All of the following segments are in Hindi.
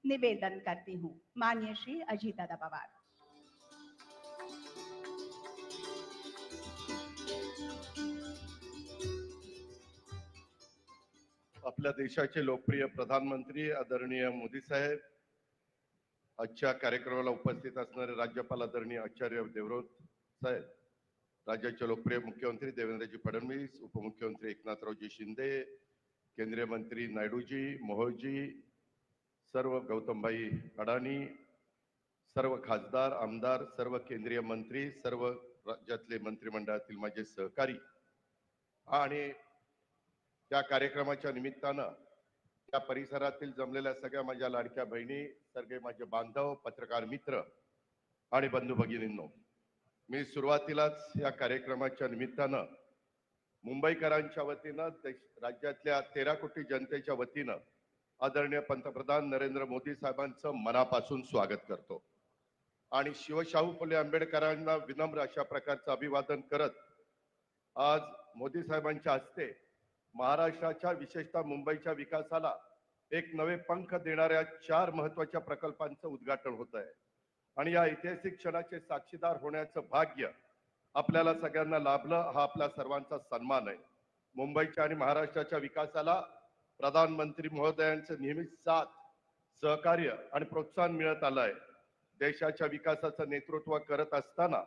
निवेदन करती हूँ। माननीय श्री अजीत दादा पवार। आपल्या देशाचे लोकप्रिय प्रधानमंत्री आदरणीय मोदी साहेब, आजच्या कार्यक्रमाला उपस्थित असणारे राज्यपाल आदरणीय आचार्य देवव्रत साहेब, राज्याचे लोकप्रिय मुख्यमंत्री देवेंद्रजी फडणवीस, उपमुख्यमंत्री एकनाथरावजी शिंदे, केंद्रीय मंत्री नायडूजी, मोहोळजी, सर्व गौतमभाई अडाणी, सर्व खासदार, आमदार, सर्व केंद्रीय मंत्री, सर्व राज्यातले मंत्रिमंडळातील माझे सहकारी आणि त्या कार्यक्रमाच्या निमित्तानं त्या परिसरातील जमलेल्या सगळ्या माझ्या लाडक्या बहिणी, सगळे माझे बांधव, पत्रकार मित्र आणि बंधू भगिनींनो, मी सुरुवातीलाच या कार्यक्रमाच्या निमित्तानं मुंबईकरांच्या वतीनं राज्यातल्या 13 कोटी जनतेच्या वतीनं आदरणीय पंतप्रधान नरेंद्र मोदी साहेबांचं मनापासून स्वागत करतो आणि शिवशाहू फुले आंबेडकरांना विनम्र अशा प्रकारचं अभिवादन करत आज मोदी साहेबांच्या हस्ते महाराष्ट्राच्या विशेषतः मुंबईच्या विकासाला एक नवे पंख देणाऱ्या 4 महत्त्वाच्या प्रकल्पांचं उद्घाटन होत आहे आणि या ऐतिहासिक क्षणाचे साक्षीदार होण्याचं भाग्य आपल्याला सगळ्यांना लाभलं, हा आपल्या सर्वांचा सन्मान आहे। मुंबईच्या आणि महाराष्ट्राच्या विकासाला प्रधानमंत्री महोदयांचे नेहमीच साथ, सहकार्य आणि प्रोत्साहन मिळत आलं आहे। देशाच्या विकासाचं नेतृत्व करत असताना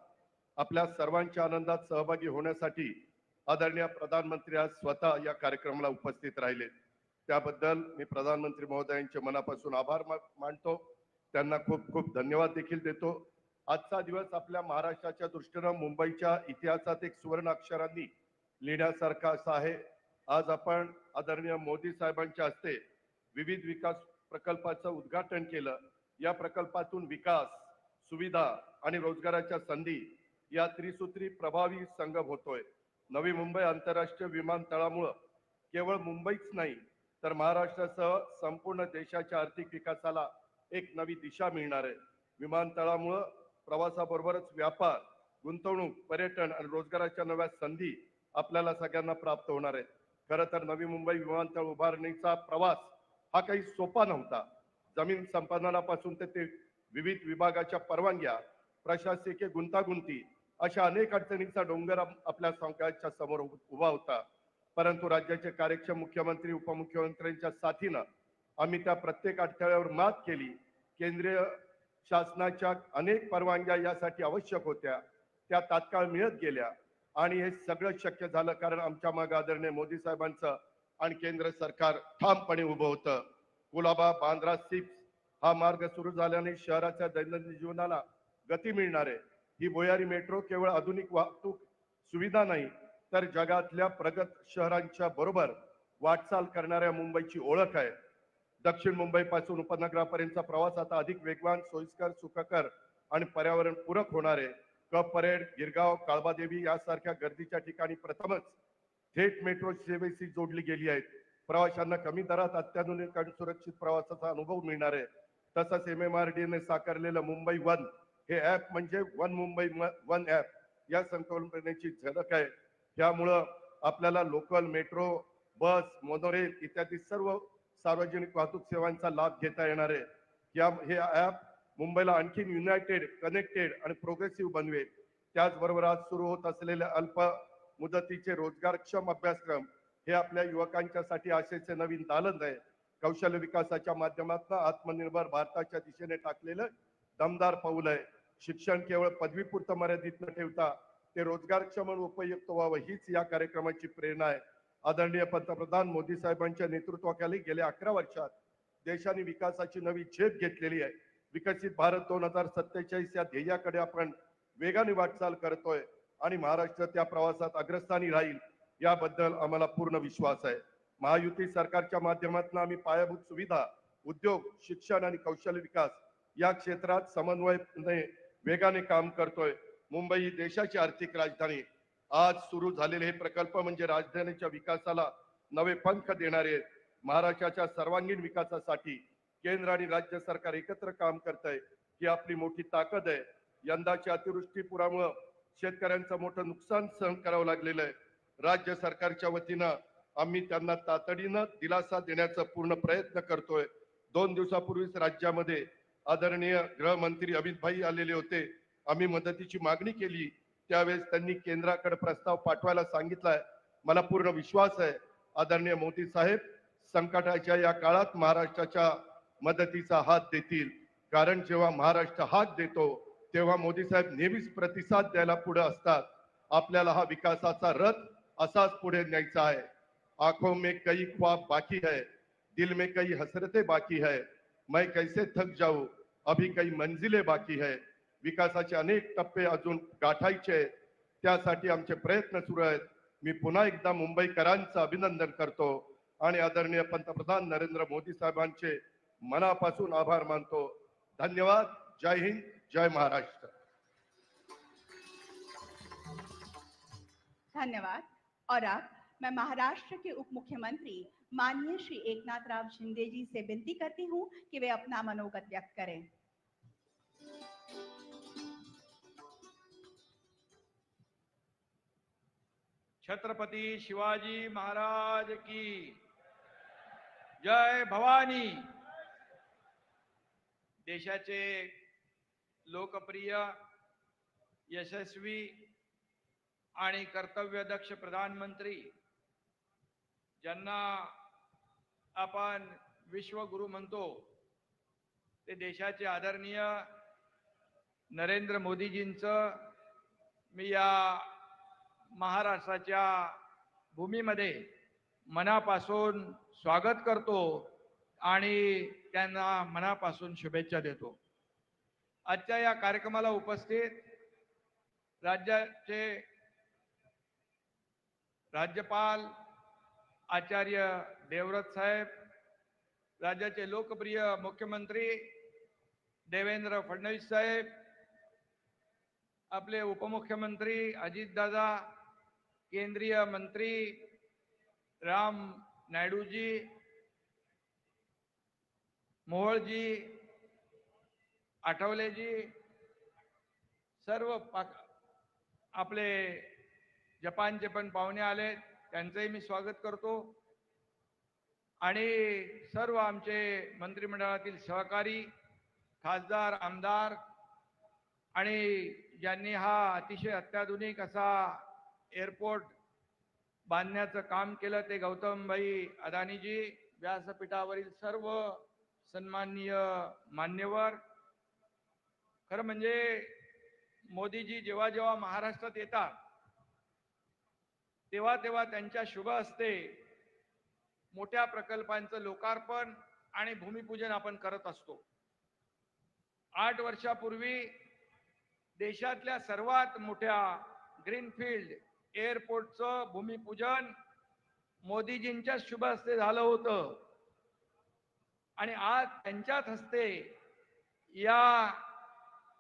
आपल्या सर्वांच्या आनंदात सहभागी होण्यासाठी आदरणीय प्रधानमंत्री आज स्वतः या कार्यक्रमाला उपस्थित राहिले, त्याबद्दल मी प्रधानमंत्री महोदयांचे मनापासून आभार मानतो, त्यांना खूप खूप धन्यवाद देखील देतो। आजचा दिवस आपल्या महाराष्ट्राच्या दृष्टीनं मुंबईच्या इतिहासात एक सुवर्ण अक्षरांनी लिहिण्यासारखा असा आहे। आज आपण आदरणीय मोदी साहेबांच्या हस्ते विविध विकास प्रकल्पाचं उद्घाटन केलं। या प्रकल्पातून विकास, सुविधा आणि रोजगाराच्या संधी या त्रिसूत्री प्रभावी संगम होतोय। नवी मुंबई आंतरराष्ट्रीय विमानतळामुळे केवळ मुंबईच नाही तर महाराष्ट्रासह संपूर्ण देशाच्या आर्थिक विकासाला एक नवी दिशा मिळणार आहे। विमानतळामुळे प्रवासाबरोबरच व्यापार, गुंतवणूक, पर्यटन आणि रोजगाराच्या नव्या संधी आपल्याला सगळ्यांना प्राप्त होणार आहेत। खरं तर नवी मुंबई विमानतळ उभारणीचा प्रवास हा काही सोपा नव्हता। जमीन संपादनापासून ते विविध विभागाच्या परवानग्या, प्रशासकीय गुंतागुंती अशा अनेक अडचणींचा डोंगर आपल्या सगळ्यांच्या समोर उभा होता, परंतु राज्याचे कार्यक्षम मुख्यमंत्री, उपमुख्यमंत्र्यांच्या साथीनं आम्ही त्या प्रत्येक अडथळ्यावर मात केली। केंद्रीय शासनाच्या अनेक परवानग्या यासाठी आवश्यक होत्या, त्या तात्काळ मिळत गेल्या आणि हे सगळं शक्य झालं कारण आमच्या मागे आदरणीय मोदी साहेबांचं आणि केंद्र सरकार ठामपणे उभं होतं। कुलाबा बांद्रा सिप्स हा मार्ग सुरू झाल्याने शहराच्या दैनंदिन जीवनाला गती मिळणार आहे। ही भुयारी मेट्रो केवळ आधुनिक वाहतूक सुविधा नाही तर जगातल्या प्रगत शहरांच्या बरोबर वाटचाल करणाऱ्या मुंबईची ओळख आहे। दक्षिण मुंबईपासून उपनगरापर्यंतचा प्रवास आता अधिक वेगवान, सोयीस्कर, सुखकर आणि पर्यावरण पूरक होणार आहे। कप परेड, गिरगाव, काळबादेवी यासारख्या गर्दीच्या ठिकाणी प्रथमच थेट मेट्रो सेवेशी जोडली गेली आहेत। प्रवाशांना कमी दरात अत्याधुनिक आणि सुरक्षित प्रवासाचा अनुभव मिळणार आहे। तसंच MMRDA साकारलेलं मुंबई वन हे ॲप म्हणजे वन मुंबई वन ॲप या संकल्पनेची झलक आहे। त्यामुळं आपल्याला लोकल, मेट्रो, बस, मोनोरेल इत्यादी सर्व सार्वजनिक वाहतूक सेवांचा लाभ घेता येणार आहे। हे ॲप मुंबईला आणखी युनायटेड, कनेक्टेड आणि प्रोग्रेसिव्ह बनवेल। त्याचबरोबर आज सुरू होत असलेले अल्प मुदतीचे रोजगारक्षम अभ्यासक्रम हे आपल्या युवकांच्यासाठी आशेचे नवीन दालन आहे। कौशल्य विकासाच्या माध्यमातून आत्मनिर्भर भारताच्या दिशेने टाकलेलं दमदार पाऊल आहे। शिक्षण केवळ पदवीपुरतं मर्यादित न ठेवता ते रोजगारक्षम आणि उपयुक्त व्हावं हीच या कार्यक्रमाची प्रेरणा आहे। आदरणीय पंतप्रधान मोदी साहेबांच्या नेतृत्वाखाली गेल्या 11 वर्षात देशाने विकासाची नवी झेप घेतलेली आहे। विकसित भारत 2047 या ध्येयाकडे आपण वेगाने वाटचाल करतोय आणि महाराष्ट्र त्या प्रवासात अग्रस्थानी राहील याबद्दल आम्हाला पूर्ण विश्वास आहे। महायुती सरकारच्या माध्यमातून आम्ही पायाभूत सुविधा, उद्योग, शिक्षण आणि कौशल्य विकास या क्षेत्रात समन्वयाने वेगाने काम करतोय। मुंबई ही देशाची आर्थिक राजधानी। आज सुरू झालेले हे प्रकल्प म्हणजे राजधानीच्या विकासाला नवे पंख देणारे आहेत। महाराष्ट्राच्या सर्वांगीण विकासासाठी केंद्र आणि राज्य सरकार एकत्र काम करत आहे ही आपली मोठी ताकद आहे। यंदाच्या अतिवृष्टीपुरामुळे शेतकऱ्यांचं मोठं नुकसान सहन करावं लागलेलं आहे। राज्य सरकारच्या वतीनं आम्ही त्यांना तातडीनं दिलासा देण्याचा पूर्ण प्रयत्न करतोय। 2 दिवसापूर्वीच राज्यामध्ये आदरणीय गृहमंत्री अमित भाई आलेले होते. आम्ही मदतीची मागणी केली, त्यावेळेस त्यांनी केंद्राकडे प्रस्ताव पाठवायला सांगितलाय. मला पूर्ण विश्वास आहे आदरणीय मोदी साहेब संकटाच्या या काळात महाराष्ट्राच्या मदतीचा हात देतील. कारण जेव्हा महाराष्ट्र हात देतो तेव्हा मोदी साहेब नेहमीच प्रतिसाद द्यायला पुढे असतात. आपल्याला हा विकासाचा रथ असाच पुढे न्यायचा आहे. आंखों में कई ख्वाब बाकी है, दिल में कई हसरतें बाकी है, मैं कैसे थक जाऊं अभी कई मंजिलें बाकी है. विकासाचे अनेक टप्पे अजून गाठायचे, त्यासाठी आमचे प्रयत्न सुरू आहेत. मी पुन्हा एकदा मुंबईकरांचं अभिनंदन करतो आणि आदरणीय पंतप्रधान नरेंद्र मोदी साहेबांचे मनापासून आभार मानतो. धन्यवाद. जय हिंद, जय महाराष्ट्र. धन्यवाद। और अब मैं महाराष्ट्र के उप मुख्यमंत्री माननीय श्री एकनाथ राव शिंदे जी से विनती करती हूँ कि वे अपना मनोगत व्यक्त करें। छत्रपति शिवाजी महाराज की जय भवानी. देशाचे लोकप्रिय, यशस्वी आणि कर्तव्यदक्ष प्रधानमंत्री, ज्यांना आपण विश्वगुरु म्हणतो, ते देशाचे आदरणीय नरेंद्र मोदीजींचं मी या महाराष्ट्राच्या भूमीमध्ये मनापासून स्वागत करतो आणि त्यांना मनापासून शुभेच्छा देतो. आजच्या या कार्यक्रमाला उपस्थित राज्याचे राज्यपाल आचार्य देवव्रत साहेब, राज्याचे लोकप्रिय मुख्यमंत्री देवेंद्र फडणवीस साहेब, आपले उपमुख्यमंत्री अजितदादा, केंद्रीय मंत्री राम नायडू जी, मोहोळ जी, आठवले जी, सर्व आपले जपानचे पण पाहुणे आले, त्यांचंही मी स्वागत करतो. आणि सर्व आमचे मंत्रिमंडळातील सहकारी, खासदार, आमदार आणि ज्यांनी हा अतिशय अत्याधुनिक असा एअरपोर्ट बांधण्याचं काम केलं ते गौतमभाई अदानीजी, व्यासपीठावरील सर्व सन्माननीय मान्यवर. खरं म्हणजे मोदीजी जेव्हा जेव्हा महाराष्ट्रात येतात तेव्हा तेव्हा त्यांच्या शुभ हस्ते मोठ्या प्रकल्पांचं लोकार्पण आणि भूमिपूजन आपण करत असतो. 8 वर्षापूर्वी देशातल्या सर्वात मोठ्या ग्रीनफील्ड एअरपोर्टचं भूमिपूजन मोदीजींच्या शुभ हस्ते झालं होतं आणि आज त्यांच्याच हस्ते या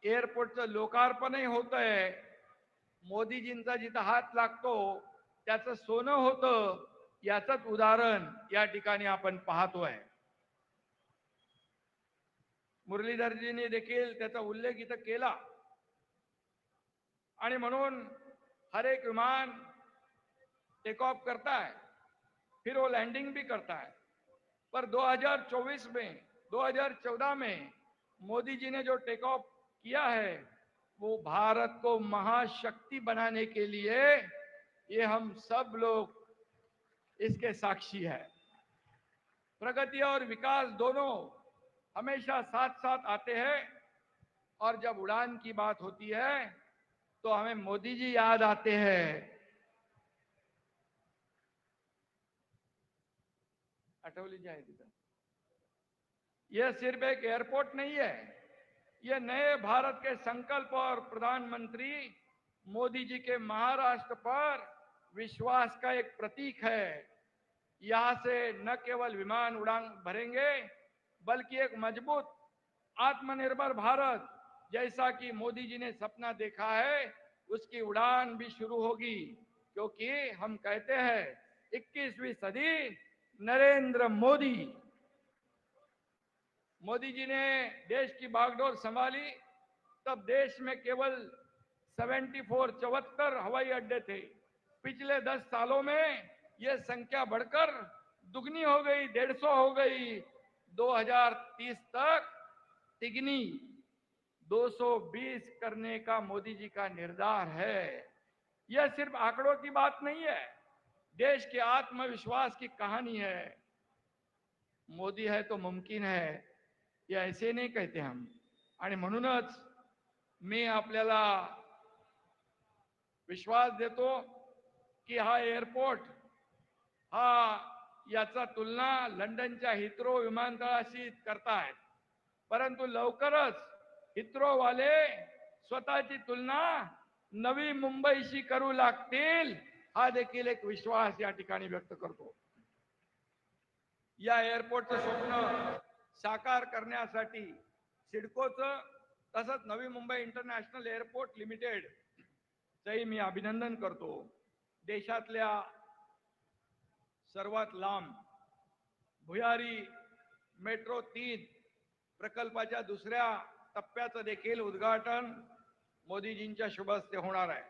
एअरपोर्टचं लोकार्पणही होतंय. मोदीजींचा जिथं हात लागतो त्याचं सोनं होतं, याचंच उदाहरण या ठिकाणी आपण पाहतोय. मुरलीधरजींनी देखील त्याचा उल्लेख इथं केला आणि म्हणून हर एक विमान टेक ऑफ करता है, फिर वो लैंडिंग भी करता है. पर 2014 में मोदी जी ने जो टेक ऑफ किया है वो भारत को महाशक्ति बनाने के लिए, ये हम सब लोग इसके साक्षी है. प्रगति और विकास दोनों हमेशा साथ साथ आते हैं और जब उड़ान की बात होती है तो हमें मोदी जी याद आते हैं. अटौली जी आहे तिथं. यह सिर्फ एक एयरपोर्ट नहीं है, यह नए भारत के संकल्प और प्रधानमंत्री मोदी जी के महाराष्ट्र पर विश्वास का एक प्रतीक है. यहां से न केवल विमान उड़ान भरेंगे बल्कि एक मजबूत आत्मनिर्भर भारत जैसा कि मोदी जी ने सपना देखा है उसकी उड़ान भी शुरू होगी. क्योंकि हम कहते हैं 21वीं सदी नरेंद्र मोदी. मोदी जी ने देश की बागडोर संभाली तब देश में केवल 74 हवाई अड्डे थे. पिछले 10 सालों में यह संख्या बढ़कर दुगनी हो गई, 150 हो गई. 2030 तक तिगनी 220 करने का मोदी जी का निर्धार है। यह सिर्फ आंकड़ों की बात नहीं है, देश के आत्मविश्वास की कहानी है। मोदी है तो मुमकिन है, या ऐसे नहीं कहते हम। आणि म्हणूनच मी आपल्याला विश्वास देतो की हा एअरपोर्ट हा याचा तुलना लंडनच्या हिथ्रो विमानतळाशी करतायत, परंतु लवकरच हिथ्रो वाले स्वतःची तुलना नवी मुंबईशी करू लागतील, हा देखील एक विश्वास या ठिकाणी व्यक्त करतो। या एअरपोर्टचं स्वप्न साकार करण्यासाठी सिडकोचं तसंच Navi Mumbai international airport limited चंही मी अभिनंदन करतो। देशातल्या सर्वात लांब भुयारी मेट्रो 3 प्रकल्पाच्या दुसऱ्या टप्प्याचं देखील उद्घाटन मोदीजींच्या शुभ हस्ते होणार आहे।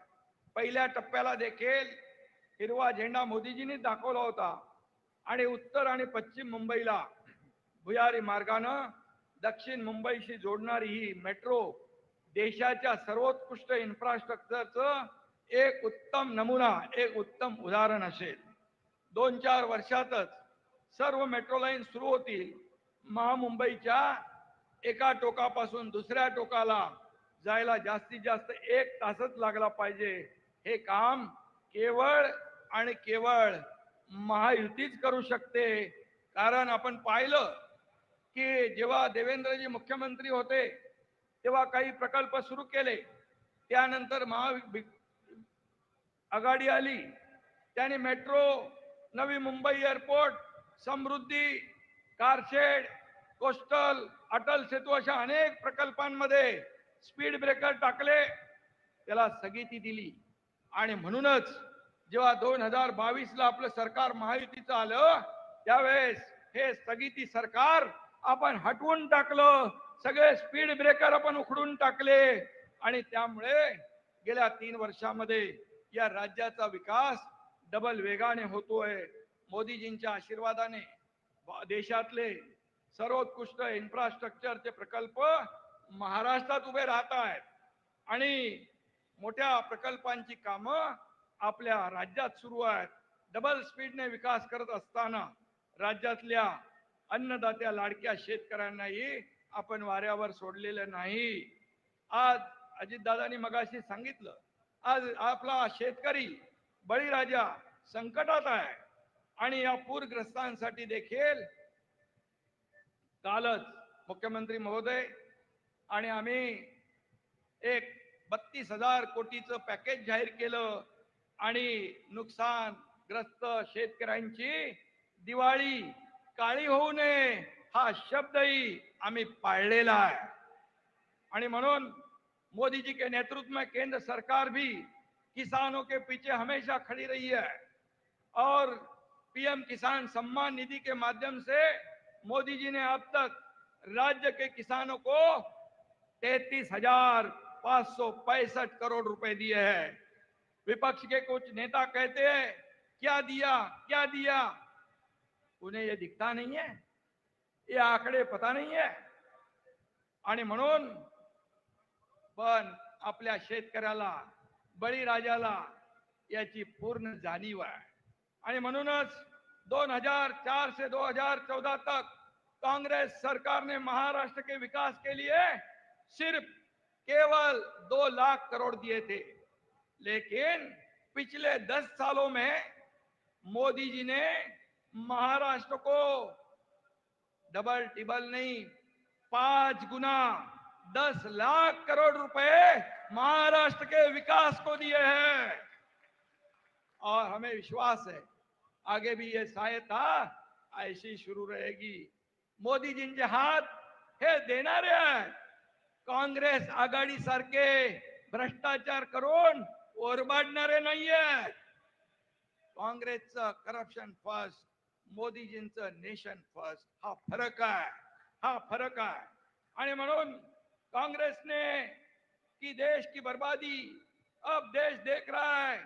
पहिल्या टप्प्याला देखील हिरवा झेंडा मोदीजींनी दाखवला होता आणि उत्तर आणि पश्चिम मुंबईला भुयारी मार्गाने दक्षिण मुंबईशी जोडणारी ही मेट्रो देशाच्या सर्वोत्कृष्ट इन्फ्रास्ट्रक्चरचं एक उत्तम नमुना, एक उत्तम उदाहरण असेल। 2-4 वर्षातच सर्व मेट्रो लाईन सुरू होतील। महामुंबईच्या एका टोकापासून दुसऱ्या टोकाला जायला जास्तीत जास्त 1 तासच लागला पाहिजे। हे काम केवळ आणि केवळ महायुतीच करू शकते। कारण आपण पाहिलं की जेव्हा देवेंद्रजी मुख्यमंत्री होते तेव्हा काही प्रकल्प सुरू केले, त्यानंतर आघाडी आली, त्याने मेट्रो, नवी मुंबई एअरपोर्ट, समृद्धी, कारशेड, कोस्टल, अटल सेतू अशा अनेक प्रकल्पांमध्ये स्पीड ब्रेकर टाकले, त्याला स्थगिती दिली। आणि म्हणूनच जेव्हा 2022 ला आपलं सरकार महायुतीचं आलं त्यावेळेस हे स्थगिती सरकार आपण हटवून टाकलं, सगळे स्पीड ब्रेकर आपण उखडून टाकले आणि त्यामुळे गेल्या 3 वर्षांमध्ये या राज्याचा विकास डबल वेगाने होतोय। मोदीजींच्या आशीर्वादाने देशातले सर्वोत्कृष्ट इन्फ्रास्ट्रक्चरचे प्रकल्प महाराष्ट्रात उभे राहत आहेत आणि मोठ्या प्रकल्पांची कामं आपल्या राज्यात सुरू आहेत। डबल स्पीडने विकास करत असताना राज्यातल्या अन्नदात्या लाडक्या शेतकऱ्यांनाही आपण वाऱ्यावर सोडलेलं नाही। आज अजितदादांनी मगाशी सांगितलं, आज आपला शेतकरी बळीराजा संकटात आहे आणि या पूरग्रस्तांसाठी देखील कालच मुख्यमंत्री महोदय आणि आम्ही एक 32,000 कोटीचं पॅकेज जाहीर केलं आणि नुकसानग्रस्त शेतकऱ्यांची दिवाळी काळी होऊ नये हा शब्दही आम्ही पाळलेला है। आणि म्हणून मोदी जी के नेतृत्व में केंद्र सरकार भी किसानों के पीछे हमेशा खड़ी रही है और पीएम किसान सम्मान निधि के माध्यम से मोदी जी ने अब तक राज्य के किसानों को 33,565 करोड़ रुपए दिए हैं। विपक्ष के कुछ नेता कहते हैं क्या दिया क्या दिया, उन्हें ये दिखता नहीं है, ये आंकड़े पता नहीं है। आणि म्हणून पण आपल्या शेतकऱ्याला बळीराजाला याची पूर्ण जाणीव आहे आणि म्हणूनच 2004 से 2014 तक कांग्रेस सरकार ने महाराष्ट्र के विकास के लिए सिर्फ केवल 2 लाख करोड़ दिए थे, लेकिन पिछले 10 सालों में मोदी जी ने महाराष्ट्र को डबल टिबल नहीं 5 गुना 10 लाख करोड़ रुपए महाराष्ट्र के विकास को दिए हैं और हमें विश्वास है आगे भी ये सहायता ऐसी शुरू रहेगी। मोदी जींचे हात हे देणारे आहेत, काँग्रेस आघाडी सारखे भ्रष्टाचार करून ओरबाडणारे नाहीये। काँग्रेसचं करप्शन फर्स्ट, मोदीजींचं नेशन फर्स्ट, हा फरक आहे, हा फरक आहे। आणि म्हणून कांग्रेस ने की देश की बर्बादी अब देश देख रहा है,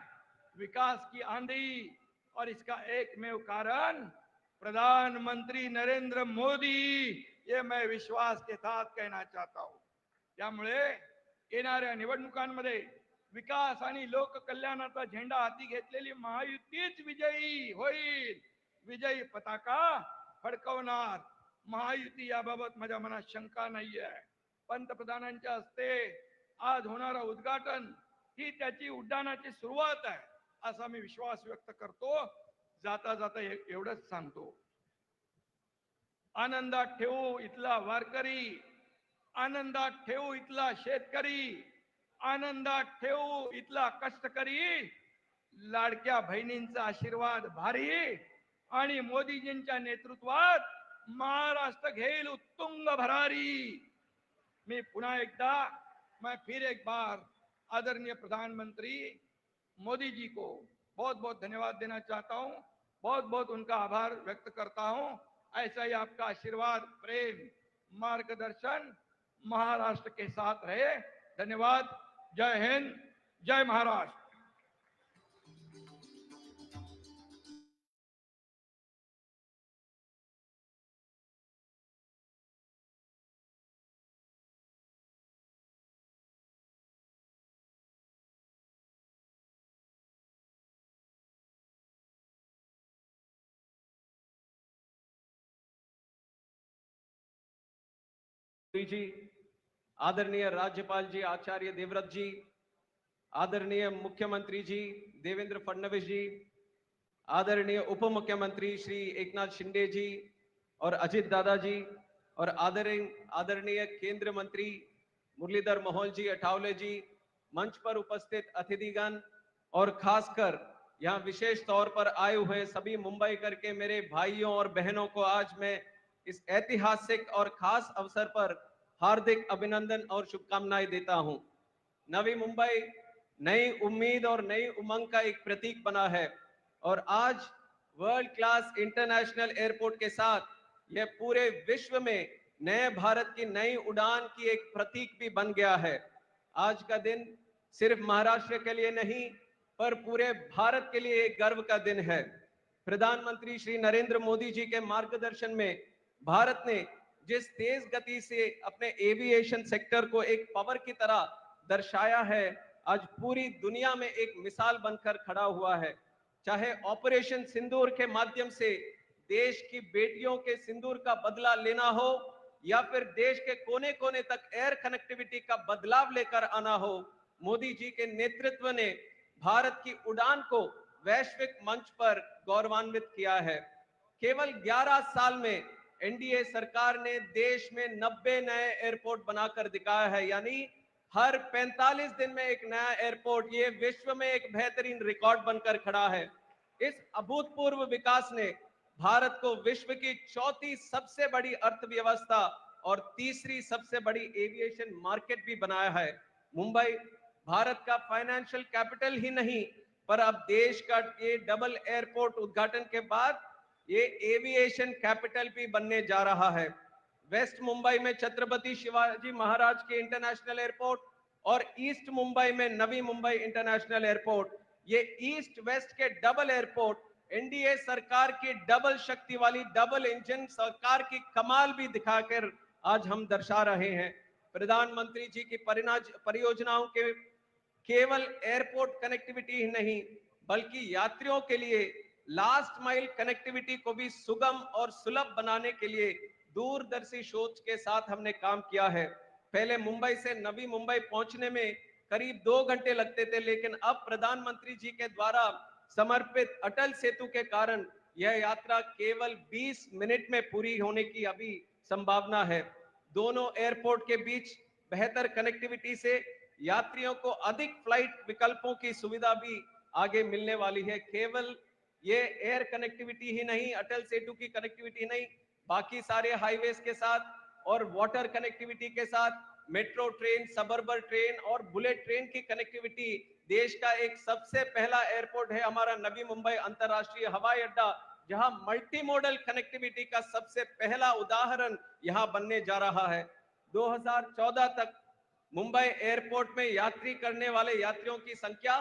विकास की आंधी, और इसका एकमेव कारण प्रधानमंत्री नरेंद्र मोदी, ये मैं विश्वास के साथ कहना चाहता हूं. त्यामुळे येणाऱ्या निवडणुकांमध्ये विकास आणि लोककल्याणाचा झेंडा हाती घेतलेली महायुतीच विजयी होईल. विजयी पताका फडकवणार. महायुती याबाबत माझ्या मनात शंका नाहीये. पंतप्रधानांच्या हस्ते आज होणारा उद्घाटन ही त्याची उड्डाणाची सुरुवात आहे असा मी विश्वास व्यक्त करतो. जाता जाता एवढंच सांगतो, आनंदात ठेवू इथला वारकरी, आनंदात ठेवू इथला शेतकरी, आनंदात ठेवू इथला कष्टकरी. लाडक्या बहिणींचा आशीर्वाद भारी आणि मोदीजींच्या नेतृत्वात महाराष्ट्र घेईल उत्तुंग भरारी. मैं पुनः एकदा, मैं फिर एक बार आदरणीय प्रधानमंत्री मोदी जी को बहुत बहुत धन्यवाद देना चाहता हूं. बहुत बहुत उनका आभार व्यक्त करता हूं. ऐसा ही आपका आशीर्वाद, प्रेम, मार्गदर्शन महाराष्ट्र के साथ रहे. धन्यवाद. जय हिंद, जय महाराष्ट्र. जी, आदरणीय राज्यपाल जी आचार्य देवव्रत जी, आदरणीय मुख्यमंत्री जी देवेंद्र फडणवीस जी, आदरणीय उप मुख्यमंत्री श्री एकनाथ शिंदे जी और अजित दादा जी, और आदरणीय केंद्रीय मंत्री मुरलीधर मोहोल जी अठावले जी, मंच पर उपस्थित अतिथिगण और खासकर यहाँ विशेष तौर पर आए हुए सभी मुंबई करके मेरे भाइयों और बहनों को आज मैं इस ऐतिहासिक और खास अवसर पर हार्दिक अभिनंदन और शुभकामनाएं देता हूं. नवी मुंबई नई उम्मीद और नई उमंग का एक प्रतीक बना है और आज वर्ल्ड क्लास इंटरनेशनल एयरपोर्ट के साथ यह पूरे विश्व में नए भारत की नई उड़ान की एक प्रतीक भी बन गया है. आज का दिन सिर्फ महाराष्ट्र के लिए नहीं पर पूरे भारत के लिए एक गर्व का दिन है. प्रधानमंत्री श्री नरेंद्र मोदी जी के मार्गदर्शन में भारत ने जिस तेज गति से अपने एविएशन सेक्टर को एक पावर की तरह दर्शाया है, आज पूरी दुनिया में एक मिसाल बनकर खड़ा हुआ है. चाहे ऑपरेशन सिंदूर के माध्यम से देश की बेटियों के सिंदूर का बदला लेना हो या फिर देश के कोने कोने तक एयर कनेक्टिविटी का बदलाव लेकर आना हो, मोदी जी के नेतृत्व ने भारत की उड़ान को वैश्विक मंच पर गौरवान्वित किया है. केवल 11 साल में एनडीए सरकार ने देश में 90 नए एयरपोर्ट बनाकर दिखाया है. यानी हर 45 दिन में एक नया एयरपोर्ट, ये विश्व में एक बेहतरीन रिकॉर्ड बनकर खड़ा है. इस अभूतपूर्व विकास ने भारत को विश्व की चौथी सबसे बड़ी अर्थव्यवस्था और तीसरी सबसे बड़ी एविएशन मार्केट भी बनाया है. मुंबई भारत का फाइनेंशियल कैपिटल ही नहीं पर अब देश का ये डबल एयरपोर्ट उद्घाटन के बाद ये एविएशन कैपिटल भी बनने जा रहा है. वेस्ट मुंबई में छत्रपति शिवाजी महाराज के इंटरनेशनल एयरपोर्ट और ईस्ट मुंबई में नवी मुंबई इंटरनेशनल एयरपोर्ट, ये ईस्ट वेस्ट के डबल एयरपोर्ट एनडीए सरकार की डबल शक्ति वाली डबल इंजन सरकार की कमाल भी दिखाकर आज हम दर्शा रहे हैं. प्रधानमंत्री जी की परियोजनाओं के केवल एयरपोर्ट कनेक्टिविटी ही नहीं बल्कि यात्रियों के लिए लास्ट माइल कनेक्टिविटी को भी सुगम और सुलभ बनाने के लिए दूरदर्शी सोच के साथ हमने काम किया है. पहले मुंबई से नवी मुंबई पहुंचने में करीब 2 घंटे लगते थे, लेकिन अब प्रधानमंत्री जी के द्वारा समर्पित अटल सेतु के कारण यह यात्रा केवल 20 मिनट में पूरी होने की अभी संभावना है. दोनों एयरपोर्ट के बीच बेहतर कनेक्टिविटी से यात्रियों को अधिक फ्लाइट विकल्पों की सुविधा भी आगे मिलने वाली है. केवल ये एयर कनेक्टिविटी ही नहीं, अटल सेतु की कनेक्टिविटी नहीं, बाकी सारे हाईवेज के साथ और वाटर कनेक्टिविटी के साथ मेट्रो ट्रेन, सबअर्बन ट्रेन और बुलेट ट्रेन की कनेक्टिविटी, देश का एक सबसे पहला एयरपोर्ट है हमारा नवी मुंबई अंतरराष्ट्रीय हवाई अड्डा, जहां मल्टी मॉडल कनेक्टिविटी का सबसे पहला उदाहरण यहां बनने जा रहा है. 2014 तक मुंबई एयरपोर्ट में यात्री करने वाले यात्रियों की संख्या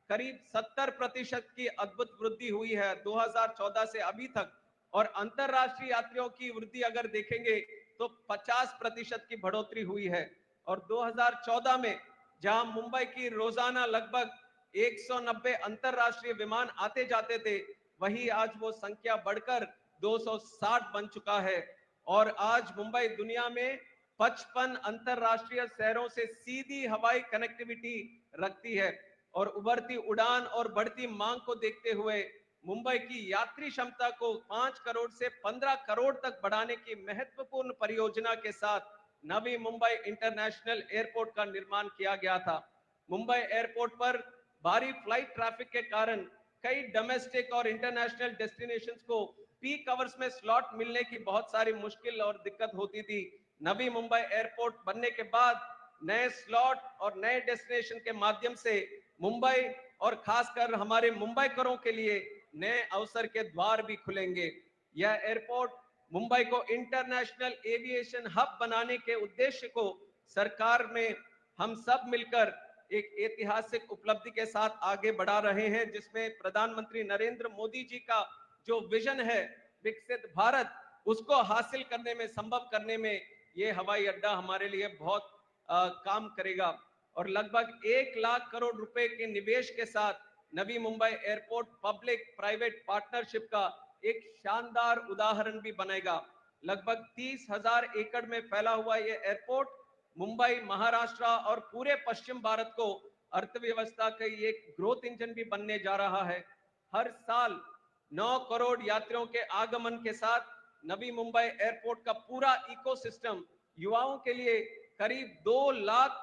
करीब 70% की अद्भुत वृद्धि हुई है 2014 से अभी तक, और अंतरराष्ट्रीय यात्रियों की वृद्धि अगर देखेंगे तो 50% की बढ़ोतरी हुई है। और 2014 में जहां मुंबई की रोजाना लगभग 190 अंतरराष्ट्रीय विमान आते जाते थे, वही आज वो संख्या बढ़कर 260 बन चुका है। और आज मुंबई दुनिया में 55 अंतरराष्ट्रीय शहरों से सीधी हवाई कनेक्टिविटी रखती है। और उभरती उड़ान और बढ़ती मांग को देखते हुए मुंबई की यात्री क्षमता को 5 करोड़ से 15 करोड़ तक बढ़ाने की महत्वपूर्ण परियोजना के साथ नवी मुंबई इंटरनेशनल एयरपोर्ट का निर्माण किया गया था। मुंबई एयरपोर्ट पर भारी फ्लाइट ट्रैफिक के कारण कई डोमेस्टिक और इंटरनेशनल डेस्टिनेशंस को पीक आवर्स में स्लॉट मिलने की बहुत सारी मुश्किल और दिक्कत होती थी। नवी मुंबई एयरपोर्ट बनने के बाद नए स्लॉट और नए डेस्टिनेशन के माध्यम से मुंबई और खासकर हमारे मुंबईकरों के लिए नए अवसर के द्वार भी खुलेंगे। यह एयरपोर्ट मुंबई को इंटरनेशनल एविएशन हब बनाने के उद्देश्य को सरकार में हम सब मिलकर एक ऐतिहासिक उपलब्धि के साथ आगे बढ़ा रहे हैं, जिसमें प्रधानमंत्री नरेंद्र मोदी जी का जो विजन है विकसित भारत, उसको हासिल करने में, संभव करने में ये हवाई अड्डा हमारे लिए बहुत काम करेगा। और लगभग 1 लाख करोड़ रुपए के निवेश के साथ Navi Mumbai airport public private partnership का एक शानदार उदाहरण भी बनेगा। लगभग 30,000 एकड़ में फैला हुआ यह एयरपोर्ट मुंबई, महाराष्ट्र और पूरे पश्चिम भारत को अर्थव्यवस्था का एक ग्रोथ इंजन भी बनने जा रहा है। हर साल 9 करोड़ यात्रियों के आगमन के साथ नवी मुंबई एयरपोर्ट का पूरा इकोसिस्टम युवाओं के लिए करीब 2 लाख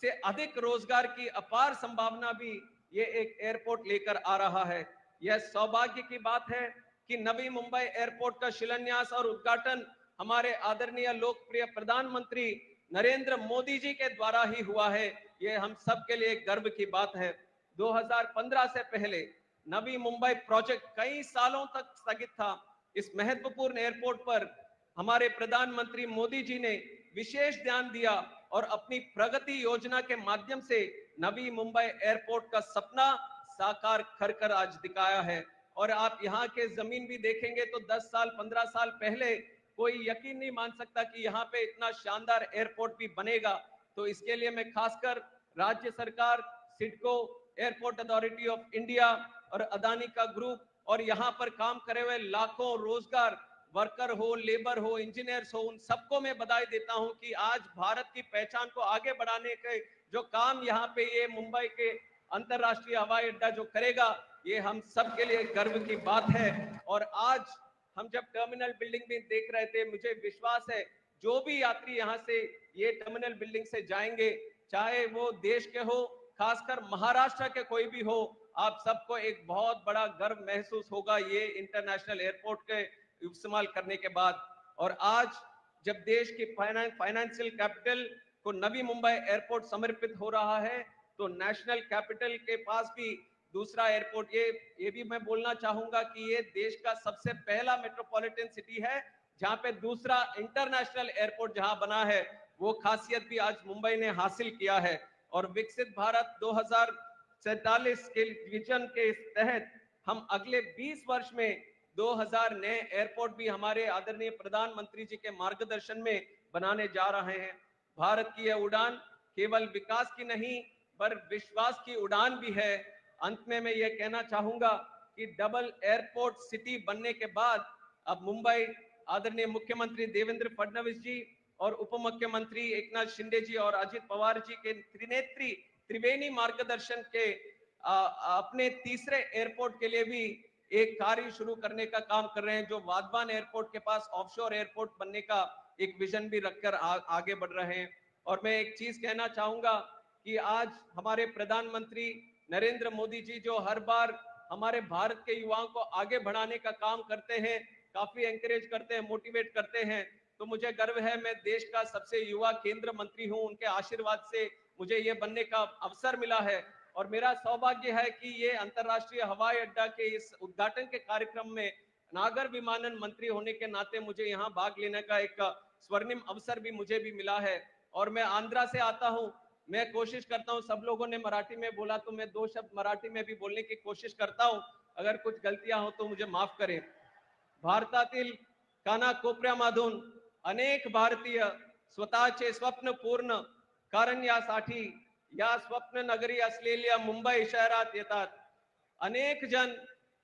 से अधिक रोजगार की अपार संभावना भी ये एक एयरपोर्ट लेकर आ रहा है। यह सौभाग्य की बात है कि नवी मुंबई एयरपोर्ट का शिलान्यास और उद्घाटन हमारे आदरणीय लोकप्रिय प्रधानमंत्री नरेंद्र मोदी जी के द्वारा ही हुआ है। ये हम सब के लिए गर्व की बात है। 2015 से पहले नवी मुंबई प्रोजेक्ट कई सालों तक स्थगित था। इस महत्वपूर्ण एयरपोर्ट पर हमारे प्रधानमंत्री मोदी जी ने विशेष ध्यान दिया और अपनी प्रगति योजना के माध्यम से नवी मुंबई एयरपोर्ट का सपना साकार कर आज दिखाया है। और आप यहाँ के जमीन भी देखेंगे तो 10 साल 15 साल पहले कोई यकीन नहीं मान सकता कि यहाँ पे इतना शानदार एयरपोर्ट भी बनेगा। तो इसके लिए मैं खासकर राज्य सरकार, CIDCO, airport authority of India और अदानी का ग्रुप और यहाँ पर काम करे हुए लाखों रोजगार वर्कर हो, लेबर हो, इंजीनियर्स हो, उन सबको मैं बधाई देता हूं कि आज भारत की पहचान को आगे बढ़ाने के जो काम यहाँ पे ये मुंबई के अंतरराष्ट्रीय हवाई अड्डा जो करेगा, ये हम सब के लिए गर्व की बात है। और आज हम जब टर्मिनल बिल्डिंग में देख रहे थे, मुझे विश्वास है जो भी यात्री यहाँ से ये टर्मिनल बिल्डिंग से जाएंगे, चाहे वो देश के हो, खासकर महाराष्ट्र के कोई भी हो, आप सबको एक बहुत बड़ा गर्व महसूस होगा ये इंटरनेशनल एयरपोर्ट के इस्तेमाल करने के बाद। और आज जब देश की फाइनेंशियल कैपिटल को नवी मुंबई एयरपोर्ट समर्पित हो रहा है, तो नेशनल कैपिटल के पास भी दूसरा एयरपोर्ट, ये भी मैं बोलना चाहूंगा कि ये देश का सबसे पहला मेट्रोपॉलिटन सिटी है जहां पे दूसरा इंटरनेशनल एयरपोर्ट जहां बना है, वो खासियत भी आज मुंबई ने हासिल किया है। और विकसित भारत 2047 के विजन के तहत हम अगले 20 वर्ष में 2000 नए एयरपोर्ट भी हमारे आदरणीय प्रधानमंत्री जी के मार्गदर्शन में बनाने जा रहे हैं। भारत की यह उड़ान केवल विकास की नहीं पर विश्वास की उड़ान भी है। अंत में मैं ये कहना चाहूंगा कि डबल एयरपोर्ट सिटी बनने के बाद अब मुंबई आदरणीय मुख्यमंत्री देवेंद्र फडणवीस जी और उप मुख्यमंत्री एकनाथ शिंदे जी और अजित पवार जी के त्रिनेत्री त्रिवेणी मार्गदर्शन के अपने तीसरे एयरपोर्ट के लिए भी एक कार्य शुरू करने का काम कर रहे हैं, जो वाधवान एयरपोर्ट के पास ऑफशोर एयरपोर्ट बनने का एक विजन भी रखकर आगे बढ़ रहे हैं। और मैं एक चीज कहना चाहूंगा कि आज हमारे प्रधानमंत्री नरेंद्र मोदी जी जो हर बार हमारे भारत के युवाओं को आगे बढ़ाने का काम करते हैं, काफी एंकरेज करते हैं, मोटिवेट करते हैं, तो मुझे गर्व है मैं देश का सबसे युवा केंद्र मंत्री हूं। उनके आशीर्वाद से मुझे ये बनने का अवसर मिला है और मेरा सौभाग्य है कि ये अंतर्राष्ट्रीय हवाई अड्डा के इस उद्घाटन के कार्यक्रम में नागर विमानन मंत्री होने के नाते मुझे यहाँ भाग लेने का एक स्वर्णिम अवसर भी मुझे भी मिला है। और मैं आंध्रा से आता हूँ, मैं कोशिश करता हूँ, सब लोगों ने मराठी में बोला तो मैं 2 शब्द मराठी में भी बोलने की कोशिश करता हूँ, अगर कुछ गलतियां हो तो मुझे माफ करें। भारतातील कानाकोपऱ्यामधून अनेक भारतीय स्वतःचे स्वप्न पूर्ण करण्यासाठी या स्वप्न नगरी असलेल्या मुंबई शहरात येतात. अनेक जण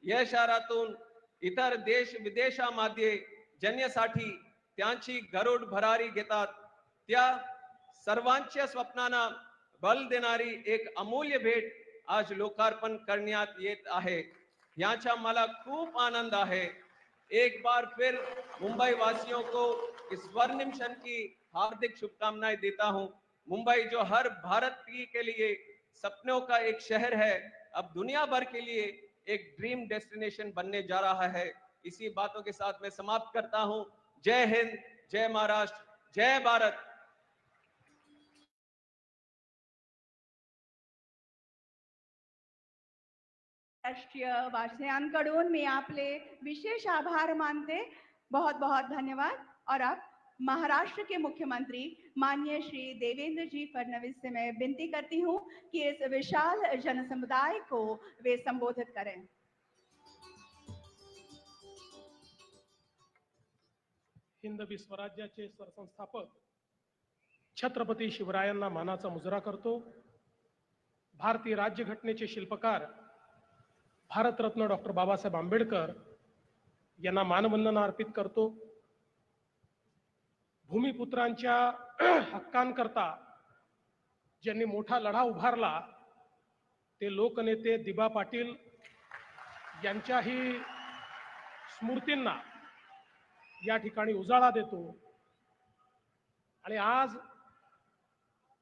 या शहरातून इतर देश विदेशामध्ये जाण्यासाठी त्यांची गरुड भरारी घेतात. त्या सर्वांच्या स्वप्नांना बल देणारी एक अमूल्य भेट आज लोकार्पण करण्यात येत आहे. याचा मला खूप आनंद है। एक बार फिर मुंबई वासियों को इस स्वर्णिम क्षण की हार्दिक शुभकामनाएं देता हूं। मुंबई जो हर भारतीय के लिए सपनों का एक शहर है, अब दुनिया भर के लिए एक ड्रीम डेस्टिनेशन बनने जा रहा है। इसी बातों के साथ मैं समाप्त करता हूं। जय हिंद, जय महाराष्ट्र, जय भारत। राष्ट्रीय वासियांकडून मी आपले विशेष आभार मानते। बहुत बहुत धन्यवाद। और अब महाराष्ट्र के मुख्यमंत्री माननीय श्री देवेंद्र जी फडणवीस से मैं विनती करती हूं कि इस विशाल जनसमुदाय को वे संबोधित करें। हिंदवी स्वराज्याचे सरसंस्थापक छत्रपती शिवरायांना मानाचा मुजरा करतो। भारतीय राज्यघटनेचे शिल्पकार भारतरत्न डॉक्टर बाबासाहेब आंबेडकर यांना मानवंदना अर्पित करतो। भूमिपुत्रांच्या हक्कांकरता ज्यांनी मोठा लढा उभारला ते लोकनेते दिबा पाटील यांच्याही स्मृतींना या ठिकाणी उजाळा देतो। आणि आज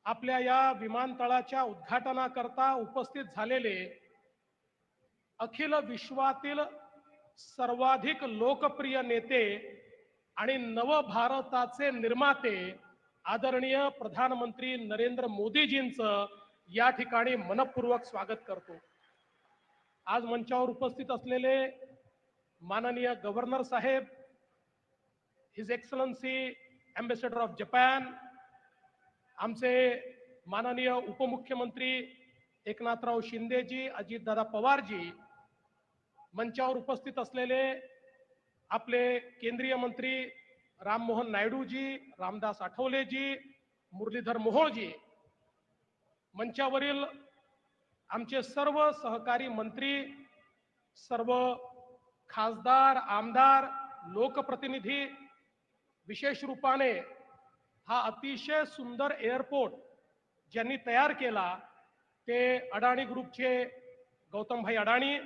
आपल्या या विमानतळाच्या उद्घाटनाकरता उपस्थित झालेले अखिल विश्वातील सर्वाधिक लोकप्रिय नेते आणि नव भारताचे निर्माते आदरणीय प्रधानमंत्री नरेंद्र मोदीजींचं या ठिकाणी मनपूर्वक स्वागत करतो। आज मंचावर उपस्थित असलेले माननीय गव्हर्नर साहेब, his excellency ambassador of Japan, आमचे माननीय उपमुख्यमंत्री एकनाथराव शिंदेजी, अजितदादा पवारजी, मंचावर उपस्थित असलेले आपले केंद्रीय मंत्री राममोहन नायडूजी, रामदास आठवलेजी, मुरलीधर मोहोळजी, मंचावरील आमचे सर्व सहकारी मंत्री, सर्व खासदार, आमदार, लोकप्रतिनिधी, विशेष रूपाने हा अतिशय सुंदर एअरपोर्ट ज्यांनी तयार केला ते अडाणी ग्रुपचे गौतमभाई अडाणी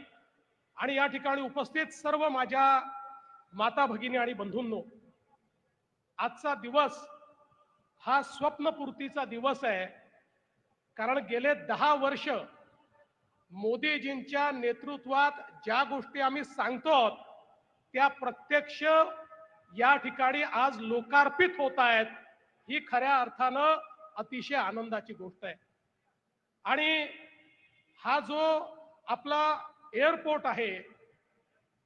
आणि या ठिकाणी उपस्थित सर्व माझ्या माता भगिनी आणि बंधूंनो, आजचा दिवस हा स्वप्नपूर्तीचा दिवस आहे। कारण गेले 10 वर्ष मोदीजींच्या नेतृत्वात ज्या गोष्टी आम्ही सांगतो त्या प्रत्यक्ष या ठिकाणी आज लोकार्पित होत आहेत। ही खऱ्या अर्थानं अतिशय आनंदाची गोष्ट आहे। आणि हा जो आपला एअरपोर्ट आहे,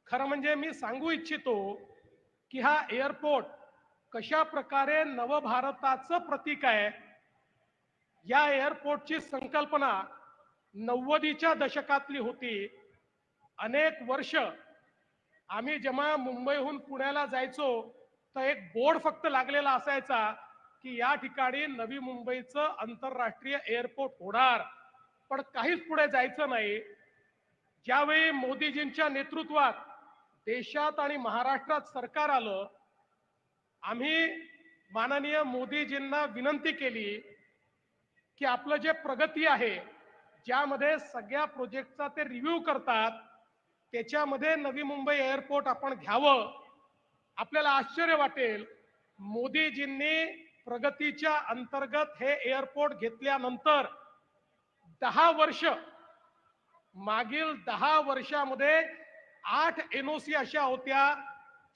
खरं म्हणजे मी सांगू इच्छितो की हा एअरपोर्ट कशा प्रकारे नवभारताचं प्रतीक आहे। या एअरपोर्टची संकल्पना 90च्या दशकातली होती। अनेक वर्ष आम्ही जेव्हा मुंबईहून पुण्याला जायचो तर एक बोर्ड फक्त लागलेला असायचा की या ठिकाणी नवी मुंबईचं आंतरराष्ट्रीय एअरपोर्ट होणार, पण काहीच पुढे जायचं नाही। ज्यावेळी मोदीजींच्या नेतृत्वात देशात आणि महाराष्ट्रात सरकार आलं, आम्ही माननीय मोदीजींना विनंती केली की आपलं जे प्रगती आहे, ज्यामध्ये सगळ्या प्रोजेक्टचा ते रिव्ह्यू करतात, त्याच्यामध्ये नवी मुंबई एअरपोर्ट आपण घ्यावं। आपल्याला आश्चर्य वाटेल, मोदीजींनी प्रगतीच्या अंतर्गत हे एअरपोर्ट घेतल्यानंतर 10 वर्ष, मागील 10 वर्षामध्ये 8 NOC अशा होत्या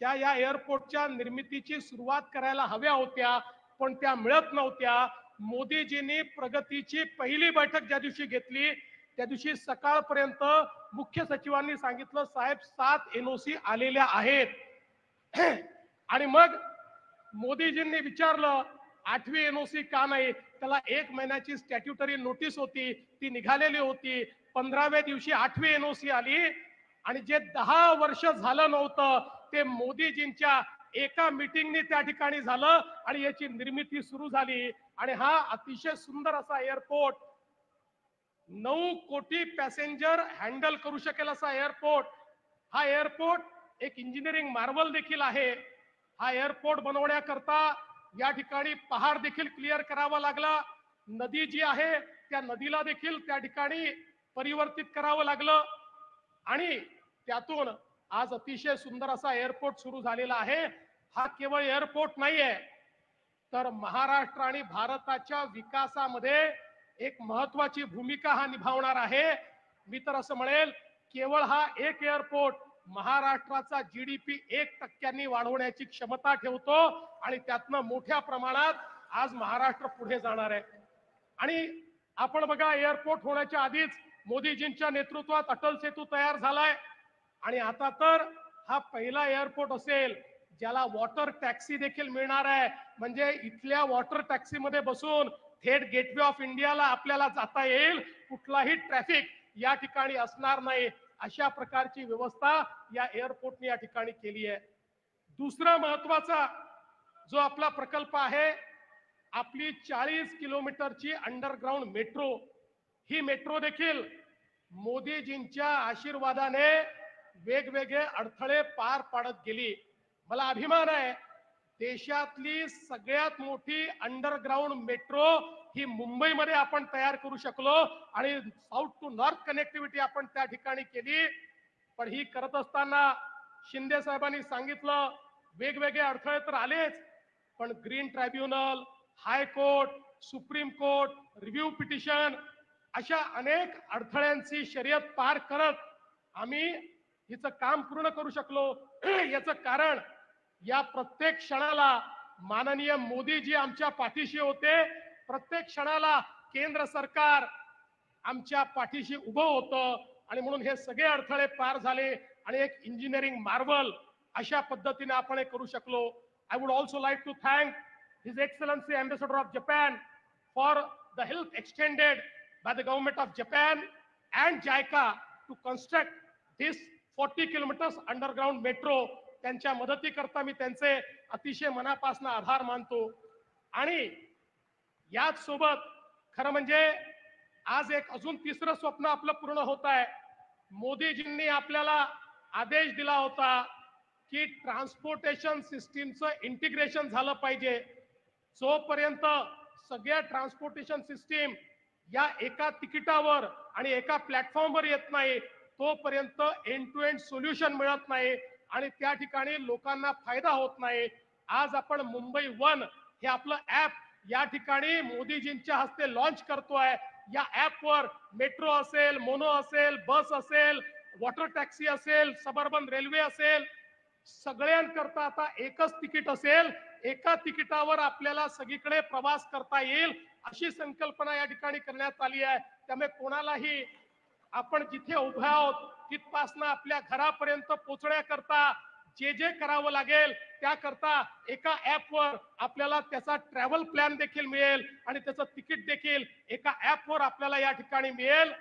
त्या या एअरपोर्टच्या निर्मितीची सुरुवात करायला हव्या होत्या, पण त्या मिळत नव्हत्या। मोदीजींनी प्रगतीची पहिली बैठक ज्या दिवशी घेतली त्या दिवशी सकाळपर्यंत मुख्य सचिवांनी सांगितलं, साहेब 7 NOC आलेल्या आहेत। आणि मग मोदीजींनी विचारलं 8वी NOC का नाही? त्याला 1 महिन्याची स्टॅट्युटरी नोटीस होती, ती निघालेली होती। 15व्या दिवशी 8वी NOC आली आणि जे 10 वर्ष झालं नव्हतं ते मोदीजींच्या एका मीटिंगने त्या ठिकाणी झालं आणि याची निर्मिती सुरू झाली. आणि हा अतिशय सुंदर असा एअरपोर्ट, 9 कोटी पॅसेंजर हँडल करू शकेल असा एअरपोर्ट, हा एअरपोर्ट एक इंजिनिअरिंग मार्वल देखील आहे. हा एअरपोर्ट बनवण्याकरता या ठिकाणी पहाड देखील क्लिअर करावा लागला. नदी जी आहे त्या नदीला देखील त्या ठिकाणी परिवर्तित करावं लागलं आणि त्यातून आज अतिशय सुंदर असा एअरपोर्ट सुरू झालेला आहे. हा केवळ एअरपोर्ट नाहीये, तर महाराष्ट्र आणि भारताच्या विकासामध्ये एक महत्वाची भूमिका हा निभावणार आहे. मी तर असं म्हणेल, केवळ हा एक एअरपोर्ट महाराष्ट्राचा जीडीपी 1% वाढवण्याची क्षमता ठेवतो आणि त्यातनं मोठ्या प्रमाणात आज महाराष्ट्र पुढे जाणार आहे. आणि आपण बघा, एअरपोर्ट होण्याच्या आधीच मोदीजींच्या नेतृत्वात अटल सेतू तयार झालाय आणि आता तर हा पहिला एअरपोर्ट असेल ज्याला वॉटर टॅक्सी देखील मिळणार आहे. म्हणजे इथल्या वॉटर टॅक्सी मध्ये बसून थेट गेटवे ऑफ इंडियाला आपल्याला जाता येईल, कुठलाही ट्रॅफिक या ठिकाणी असणार नाही. अशा प्रकारची व्यवस्था या एअरपोर्टने या ठिकाणी केली आहे. दुसरा महत्वाचा जो आपला प्रकल्प आहे, आपली 40 किलोमीटरची अंडरग्राउंड मेट्रो, ही मेट्रो देखील मोदीजींच्या आशीर्वादाने वेगवेगळे अडथळे पार पाडत गेली. मला अभिमान आहे, देशातली सगळ्यात मोठी अंडरग्राउंड मेट्रो ही मुंबईमध्ये आपण तयार करू शकलो आणि साऊथ टू नॉर्थ कनेक्टिव्हिटी आपण त्या ठिकाणी केली. पण ही करत असताना शिंदे साहेबांनी सांगितलं, वेगवेगळे अडथळे तर आलेच, पण green tribunal, high court, supreme court, review petition अशा अनेक अडथळ्यांची शर्यत पार करत आम्ही हिचं काम पूर्ण करू शकलो. याचं कारण या प्रत्येक क्षणाला माननीय मोदीजी आमच्या पाठीशी होते. प्रत्येक क्षणाला केंद्र सरकार आमच्या पाठीशी उभं होतं आणि म्हणून हे सगळे अडथळे पार झाले आणि एक इंजिनिअरिंग मार्वल अशा पद्धतीने आपण हे करू शकलो. I would also like to thank his excellency ambassador of Japan for the help extended by the government of Japan and JICA to construct this 40 kilometers underground metro. त्यांच्या मदतीकरता मी त्यांचे अतिशय मनापासून आभार मानतो. आणि याच सोबत खरं म्हणजे आज एक अजून तिसरं स्वप्न आपलं पूर्ण होत आहे. मोदीजींनी आपल्याला आदेश दिला होता की ट्रान्सपोर्टेशन सिस्टीमचं इंटिग्रेशन झालं पाहिजे. जोपर्यंत सगळ्या ट्रान्सपोर्टेशन सिस्टीम या एका तिकिटावर आणि एका प्लॅटफॉर्मवर येत नाही, तोपर्यंत एंड टू एंड सोल्युशन मिळत नाही आणि त्या ठिकाणी लोकांना फायदा होत नाही. आज आपण मुंबई वन हे आपलं ऍप या ठिकाणी मोदीजींच्या हस्ते लॉन्च करतोय. या ऍपवर मेट्रो असेल, मोनो असेल, बस असेल, वॉटर टॅक्सी असेल, सबअर्बन रेल्वे असेल, सगळ्यांकरता आता एकच तिकीट असेल. एका तिकिटावर आपल्याला सगळीकडे प्रवास करता येईल अशी संकल्पना या ठिकाणी करण्यात आली आहे. त्यामुळे कोणालाही आपण जिथे उभे आहोत तिथपासून आपल्या घरापर्यंत पोहोचण्याकरता जे जे करावं लागेल त्याकरता एका ऍपवर आपल्याला त्याचा ट्रॅव्हल प्लॅन देखील मिळेल आणि त्याचं तिकीट देखील एका ऍपवर आपल्याला या ठिकाणी मिळेल.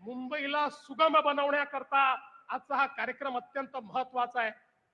मुंबईला सुगम बनवण्याकरता आजचा हा कार्यक्रम अत्यंत महत्वाचा आहे.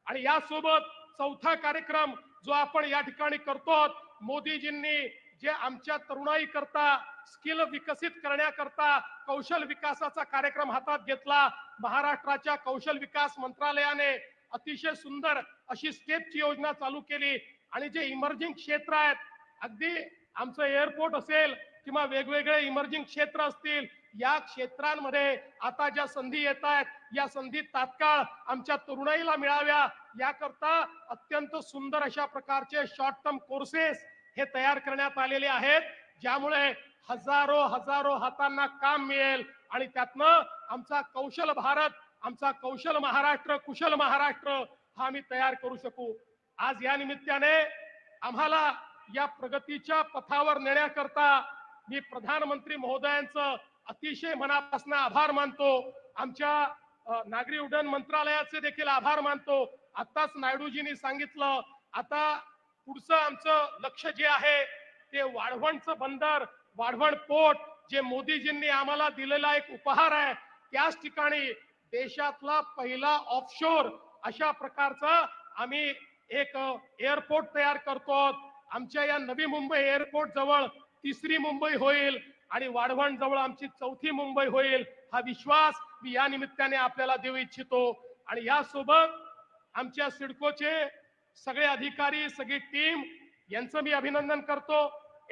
आणि यासोबत चौथा कार्यक्रम जो आपण या ठिकाणी करतो, मोदीजींनी जे आमच्या तरुणाई करता स्किल विकसित करण्याकरता कौशल विकासाचा कार्यक्रम हातात घेतला. महाराष्ट्राच्या कौशल विकास मंत्रालयाने अतिशय सुंदर अशी स्टेपची योजना चालू केली आणि जे इमर्जिंग क्षेत्र आहेत, अगदी आमचं एअरपोर्ट असेल किंवा वेगवेगळे इमर्जिंग क्षेत्र असतील, या क्षेत्रांमध्ये आता ज्या संधी येत आहेत, या संधी तात्काळ आमच्या तरुणाईला मिळाव्या याकरता अत्यंत सुंदर अशा प्रकारचे शॉर्ट टर्म कोर्सेस हे तयार करण्यात आलेले आहेत, ज्यामुळे हजारो हातांना काम मिळेल आणि त्यातनं आमचा कौशल भारत, आमचा कौशल महाराष्ट्र, कुशल महाराष्ट्र हा आम्ही तयार करू शकू. आज या निमित्ताने आम्हाला या प्रगतीच्या पथावर नेण्याकरता मी प्रधानमंत्री महोदयांचं अतिशय मनापासून आभार मानतो. आमच्या नागरी उड्डयन मंत्रालयाचे देखील आभार मानतो. आताच नायडूजींनी सांगितलं, आता पुढचं आमचं लक्ष जे आहे ते वाढवणचं बंदर, वाढवण पोर्ट जे मोदीजींनी आम्हाला दिलेला एक उपहार आहे, त्याच ठिकाणी देशातला पहिला ऑफशोर अशा प्रकारचा आम्ही एक एअरपोर्ट तयार करतो. आमच्या या नवी मुंबई एअरपोर्ट जवळ तिसरी मुंबई होईल आणि वाढवण जवळ आमची चौथी मुंबई होईल. हा विश्वास मी या निमित्ताने आपल्याला देऊ इच्छितो. आणि यासोबत आमच्या सिडकोचे सगळे अधिकारी, सगळी टीम यांचं मी अभिनंदन करतो.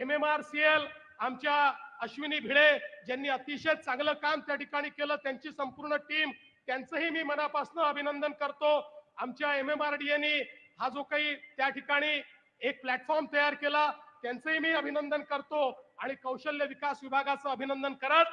MMRCL आमच्या अश्विनी भिडे ज्यांनी अतिशय चांगलं काम त्या ठिकाणी केलं, त्यांची संपूर्ण टीम, त्यांचंही मी मनापासून अभिनंदन करतो. आमच्या MMRDA हा जो काही त्या ठिकाणी एक प्लॅटफॉर्म तयार केला, त्यांचंही मी अभिनंदन करतो. आणि कौशल्य विकास विभागाचं अभिनंदन करत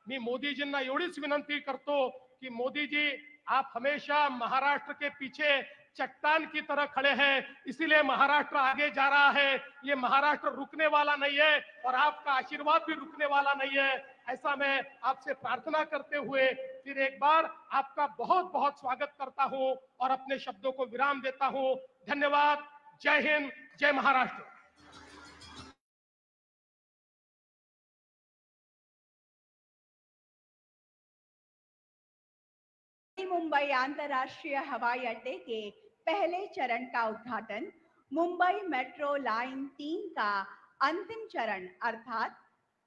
मी मोदीजींना एवढीच विनंती करतो कि मोदी जी, आप हमेशा महाराष्ट्र के पीछे चट्टान की तरह खड़े हैं, इसीलिए महाराष्ट्र आगे जा रहा है. ये महाराष्ट्र रुकने वाला नहीं है और आपका आशीर्वाद भी रुकने वाला नहीं है. ऐसा मैं आपसे प्रार्थना करते हुए फिर एक बार आपका बहुत बहुत स्वागत करता हूं और अपने शब्दों को विराम देता हूं. धन्यवाद. जय हिंद, जय महाराष्ट्र. मुंबई अंतर्राष्ट्रीय हवाई अड्डे के पहले चरण का उद्घाटन, मुंबई मेट्रो लाइन 3 का अंतिम चरण अर्थात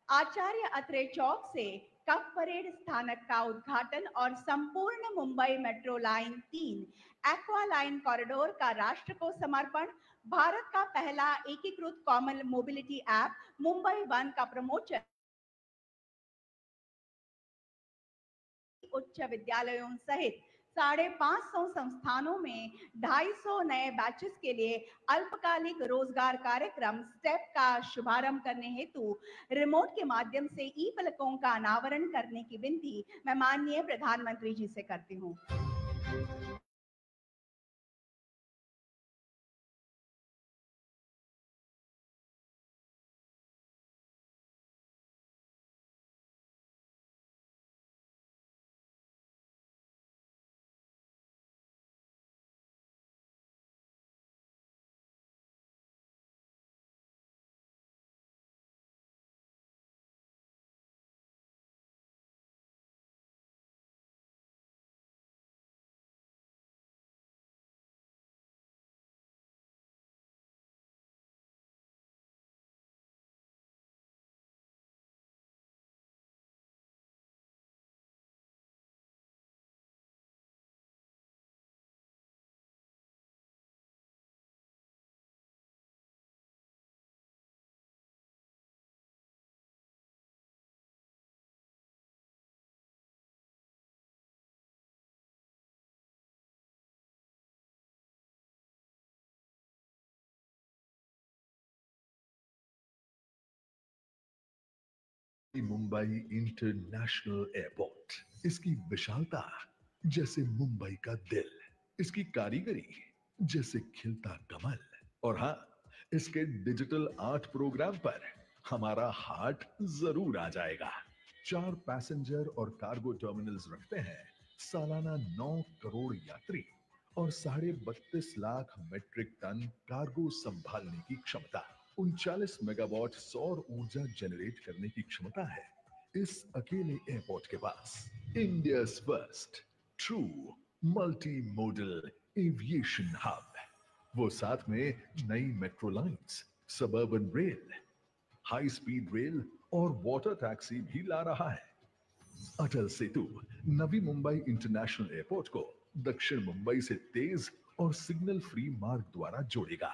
आचार्य अत्रे चौक से कप परेड स्थानक का उद्घाटन और संपूर्ण Mumbai metro line 3 aqua line corridor का राष्ट्र को समर्पण, भारत का पहला एकीकृत common mobility app Mumbai one का प्रमोशन, उच्च विद्यालयों सहित 550 संस्थानों में 250 नए बैचेस के लिए अल्पकालिक रोजगार कार्यक्रम स्टेप का शुभारंभ करने हेतु रिमोट के माध्यम से ई फलकों का अनावरण करने की विनती मैं माननीय प्रधानमंत्री जी से करती हूँ. मुंबई इंटरनेशनल एयरपोर्ट, इसकी विशालता जैसे मुंबई का दिल, इसकी कारीगरी जैसे खिलता कमल, और हाँ, इसके डिजिटल आर्ट प्रोग्राम पर हमारा हार्ट जरूर आ जाएगा. 4 पैसेंजर और कार्गो टर्मिनल्स रखते हैं, सालाना 9 करोड़ यात्री और 32.5 लाख मीट्रिक टन कार्गो संभालने की क्षमता. 39 मेगावाट सौर ऊर्जा जनरेट करने की क्षमता है इस अकेले एयरपोर्ट के पास. India's first true multi modal aviation hub, वो साथ में नई metro lines, suburban rail, high speed rail और वाटर टैक्सी भी ला रहा है. अटल सेतु नवी मुंबई इंटरनेशनल एयरपोर्ट को दक्षिण मुंबई से तेज और सिग्नल फ्री मार्ग द्वारा जोड़ेगा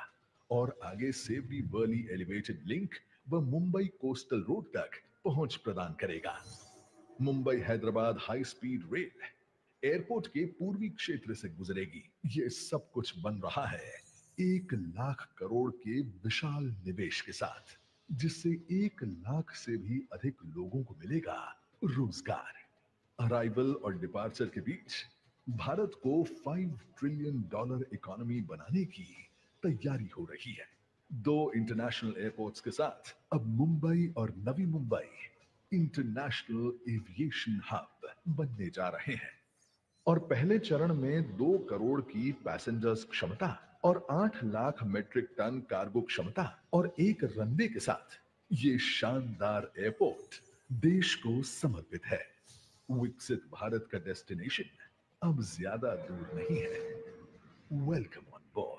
और आगे सेवरी वर्ली एलिवेटेड लिंक व मुंबई कोस्टल रोड तक पहुंच प्रदान करेगा. Mumbai Hyderabad high speed rail airport के पूर्वी क्षेत्र से गुजरेगी. ये सब कुछ बन रहा है 1 लाख करोड़ के विशाल निवेश के साथ, जिससे 1 लाख से भी अधिक लोगों को मिलेगा रोजगार. अराइवल और डिपार्चर के बीच भारत को $5 ट्रिलियन इकोनॉमी बनाने की तैयारी हो रही है. 2 इंटरनेशनल एयरपोर्ट्स के साथ अब मुंबई और नवी मुंबई इंटरनेशनल एविएशन हब बनने जा रहे हैं. और पहले चरण में 2 करोड़ की पैसेंजर्स क्षमता और 8 लाख मीट्रिक टन कार्गो क्षमता और 1 रनवे के साथ ये शानदार एयरपोर्ट देश को समर्पित है. विकसित भारत का डेस्टिनेशन अब ज्यादा दूर नहीं है. Welcome on board.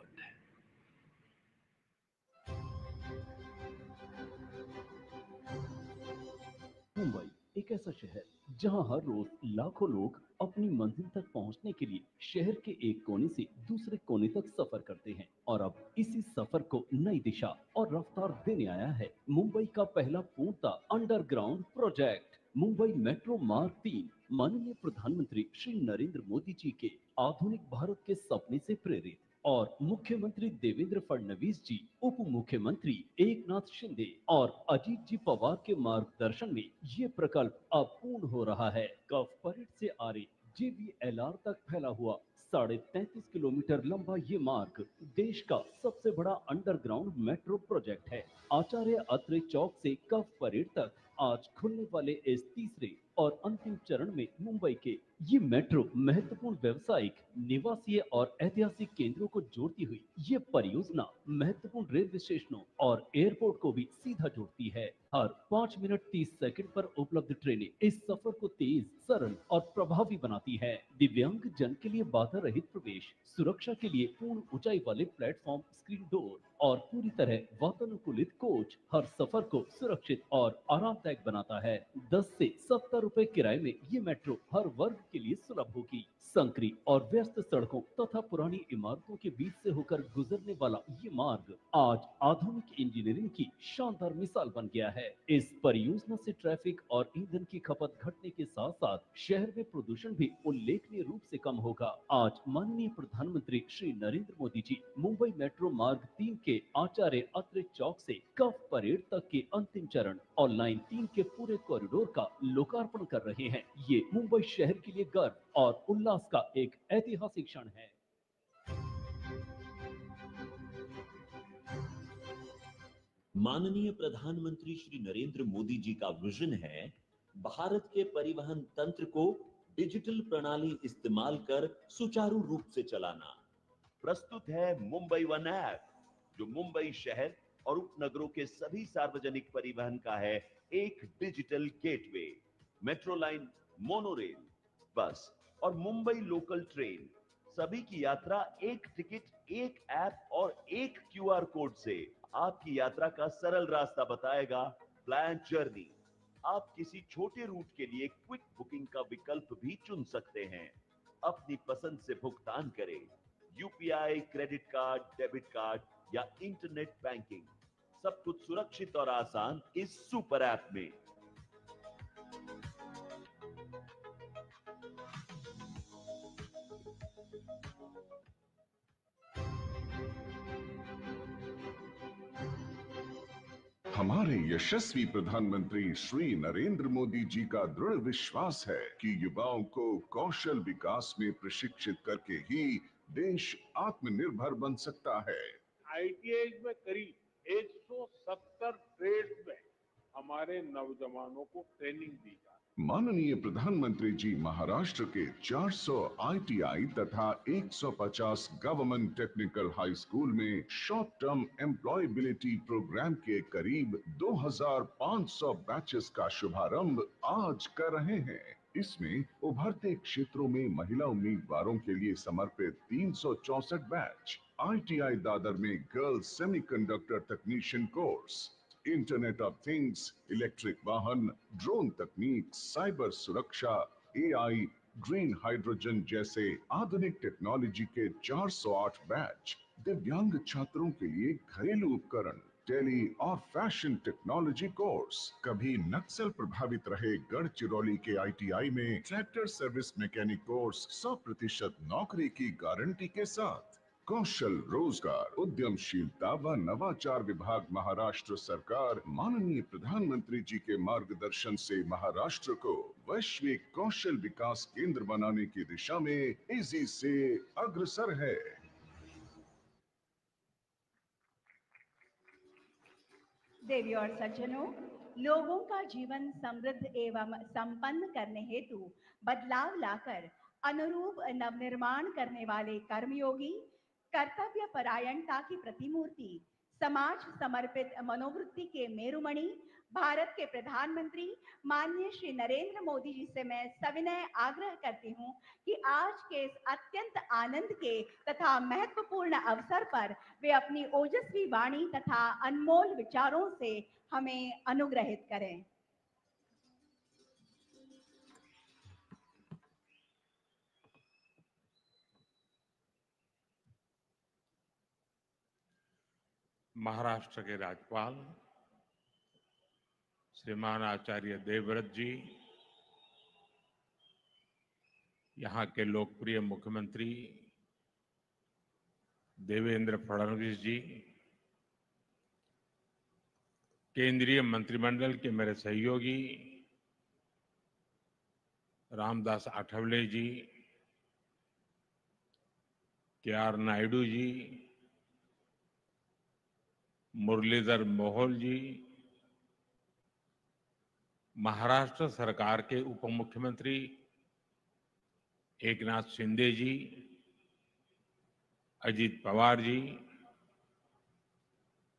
एक ऐसा शहर जहां हर रोज लाखों लोग अपनी मंजिल तक पहुंचने के लिए शहर के एक कोने से दूसरे कोने तक सफर करते हैं और अब इसी सफर को नई दिशा और रफ्तार देने आया है मुंबई का पहला पूर्णतः अंडरग्राउंड प्रोजेक्ट मुंबई मेट्रो मार्ग 3। माननीय प्रधानमंत्री श्री नरेंद्र मोदी जी के आधुनिक भारत के सपने से प्रेरित और मुख्यमंत्री देवेंद्र फडणवीस जी, उप मुख्यमंत्री एकनाथ शिंदे और अजीत जी पवार के मार्गदर्शन में ये प्रकल्प अब पूर्ण हो रहा है। कफ परेड से आरे JVLR तक फैला हुआ 33.5 किलोमीटर लंबा ये मार्ग देश का सबसे बड़ा अंडरग्राउंड मेट्रो प्रोजेक्ट है। आचार्य अत्रे चौक से कफ परेड तक आज खुलने वाले इस तीसरे और अंतिम चरण में मुंबई के ये मेट्रो महत्वपूर्ण व्यावसायिक, निवासीय और ऐतिहासिक केंद्रों को जोड़ती हुई ये परियोजना महत्वपूर्ण रेलवे स्टेशनों और एयरपोर्ट को भी सीधा जोड़ती है। हर 5 मिनट 30 सेकंड पर उपलब्ध ट्रेनें इस सफर को तेज, सरल और प्रभावी बनाती है। दिव्यांग जन के लिए बाधा रहित प्रवेश, सुरक्षा के लिए पूर्ण ऊंचाई वाले प्लेटफॉर्म, स्क्रीन डोर और पूरी तरह वातानुकूलित कोच हर सफर को सुरक्षित और आरामदायक बनाता है। 10 से 70 रुपए किराए में ये मेट्रो हर वर्ग के लिए सुलभ होगी। संकरी और व्यस्त सड़कों तथा पुरानी इमारतों के बीच से होकर गुजरने वाला ये मार्ग आज आधुनिक इंजीनियरिंग की शानदार मिसाल बन गया है। इस परियोजना से ट्रैफिक और ईंधन की खपत घटने के साथ साथ शहर में प्रदूषण भी उल्लेखनीय रूप से कम होगा। आज माननीय प्रधानमंत्री श्री नरेंद्र मोदी जी मुंबई मेट्रो मार्ग 3 के आचार्य अत्रे चौक से कफ परेड तक के अंतिम चरण और लाइन 3 के पूरे कॉरिडोर का लोकार्पण कर रहे हैं। ये मुंबई शहर के लिए गर्व और उल्लास का एक ऐतिहासिक क्षण है। माननीय प्रधानमंत्री श्री नरेंद्र मोदी जी का विजन है भारत के परिवहन तंत्र को डिजिटल प्रणाली इस्तेमाल कर सुचारू रूप से चलाना। प्रस्तुत है मुंबई वन ऐप, जो मुंबई शहर और उपनगरों के सभी सार्वजनिक परिवहन का है एक digital gateway. Metro line, monorail, बस और मुंबई लोकल ट्रेन सभी की यात्रा एक टिकट, एक ऐप और एक QR कोड से आपकी यात्रा का सरल रास्ता बताएगा प्लान जर्नी। आप किसी छोटे रूट के लिए क्विक बुकिंग का विकल्प भी चुन सकते हैं। अपनी पसंद से भुगतान करें, UPI, credit card, debit card या इंटरनेट बैंकिंग। सब कुछ सुरक्षित और आसान इस सुपर ऐप में। हमारे यशस्वी प्रधानमंत्री श्री नरेंद्र मोदी जी का दृढ़ विश्वास है कि युवाओं को कौशल विकास में प्रशिक्षित करके ही देश आत्मनिर्भर बन सकता है। ITI में करीब 170 ट्रेड्स में हमारे नौजवानों को ट्रेनिंग दी जाती है। माननीय प्रधानमंत्री जी महाराष्ट्र के 400 ITI तथा 150 गवर्नमेंट टेक्निकल हाई स्कूल में शॉर्ट टर्म एम्प्लॉयबिलिटी प्रोग्राम के करीब 2500 बैचेस का शुभारंभ आज कर रहे हैं। इसमें उभरते क्षेत्रों में महिला उम्मीदवारों के लिए समर्पित 364 बैच, ITI दादर में girls semiconductor technician course, internet of things, electric वाहन, ड्रोन तकनीक, साइबर सुरक्षा, AI, ग्रीन हाइड्रोजन जैसे आधुनिक टेक्नोलॉजी के 408 बैच, दिव्यांग छात्रों के लिए घरेलू उपकरण, टेली और फैशन टेक्नोलॉजी कोर्स। कभी नक्सल प्रभावित रहे गढ़चिरौली के ITI में ट्रैक्टर सर्विस मैकेनिक कोर्स 100% नौकरी की गारंटी के साथ। कौशल, रोजगार, उद्यमशीलता व नवाचार विभाग महाराष्ट्र सरकार माननीय प्रधानमंत्री जी के मार्गदर्शन से महाराष्ट्र को वैश्विक कौशल विकास केंद्र बनाने की दिशा में तेजी से अग्रसर है। देवी और सज्जनों, लोगों का जीवन समृद्ध एवं संपन्न करने हेतु बदलाव लाकर अनुरूप नवनिर्माण करने वाले कर्मयोगी, कर्तव्य परायणता की प्रतिमूर्ति, समाज समर्पित मनोवृत्ति के मेरुमणि, भारत के प्रधानमंत्री माननीय श्री नरेंद्र मोदी जी से मैं सविनय आग्रह करती हूं कि आज के इस अत्यंत आनंद के तथा महत्वपूर्ण अवसर पर वे अपनी ओजस्वी वाणी तथा अनमोल विचारों से हमें अनुग्रहित करें। महाराष्ट्र के राज्यपाल श्रीमान आचार्य देवव्रत जी, यहाँ के लोकप्रिय मुख्यमंत्री देवेंद्र फडणवीस जी, केंद्रीय मंत्रिमंडल के मेरे सहयोगी रामदास आठवले जी, के.आर. नायडू जी, मुरलीधर मोहोल जी, महाराष्ट्र सरकार के उप मुख्यमंत्री एकनाथ शिंदे जी, अजीत पवार जी,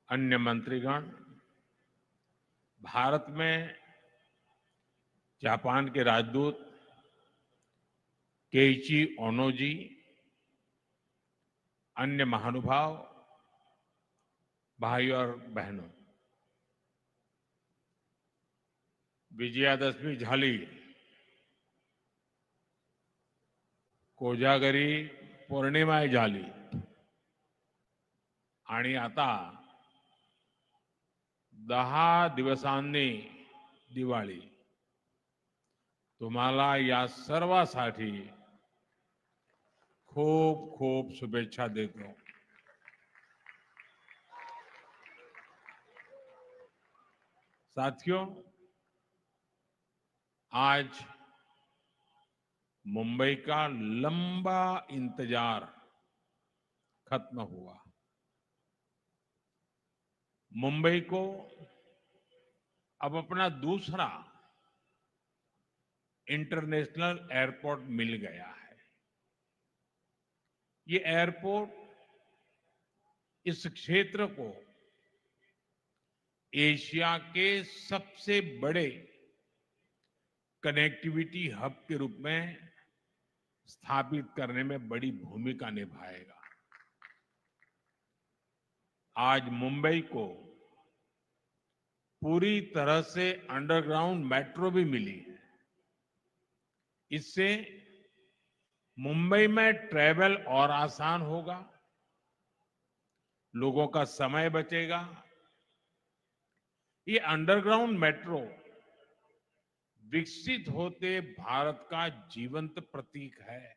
अन्य मंत्रीगण, भारत में जापान के राजदूत केइची ओनो जी, अन्य महानुभाव, भाई और बहनों, विजयादशमी झाली, कोजागरी पौर्णिमा झाली आणि आता 10 दिवसांनी दिवाळी. तुम्हाला या सर्वांसाठी खूप खूप शुभेच्छा देतो. साथियों, आज मुंबई का लंबा इंतजार खत्म हुआ. मुंबई को अब अपना दूसरा इंटरनेशनल एयरपोर्ट मिल गया है. ये एयरपोर्ट इस क्षेत्र को एशिया के सबसे बड़े कनेक्टिविटी हब के रूप में स्थापित करने में बड़ी भूमिका निभाएगा. आज मुंबई को पूरी तरह से अंडरग्राउंड मेट्रो भी मिली है. इससे मुंबई में ट्रैवल और आसान होगा, लोगों का समय बचेगा. ये अंडरग्राउंड मेट्रो विकसित होते भारत का जीवंत प्रतीक है.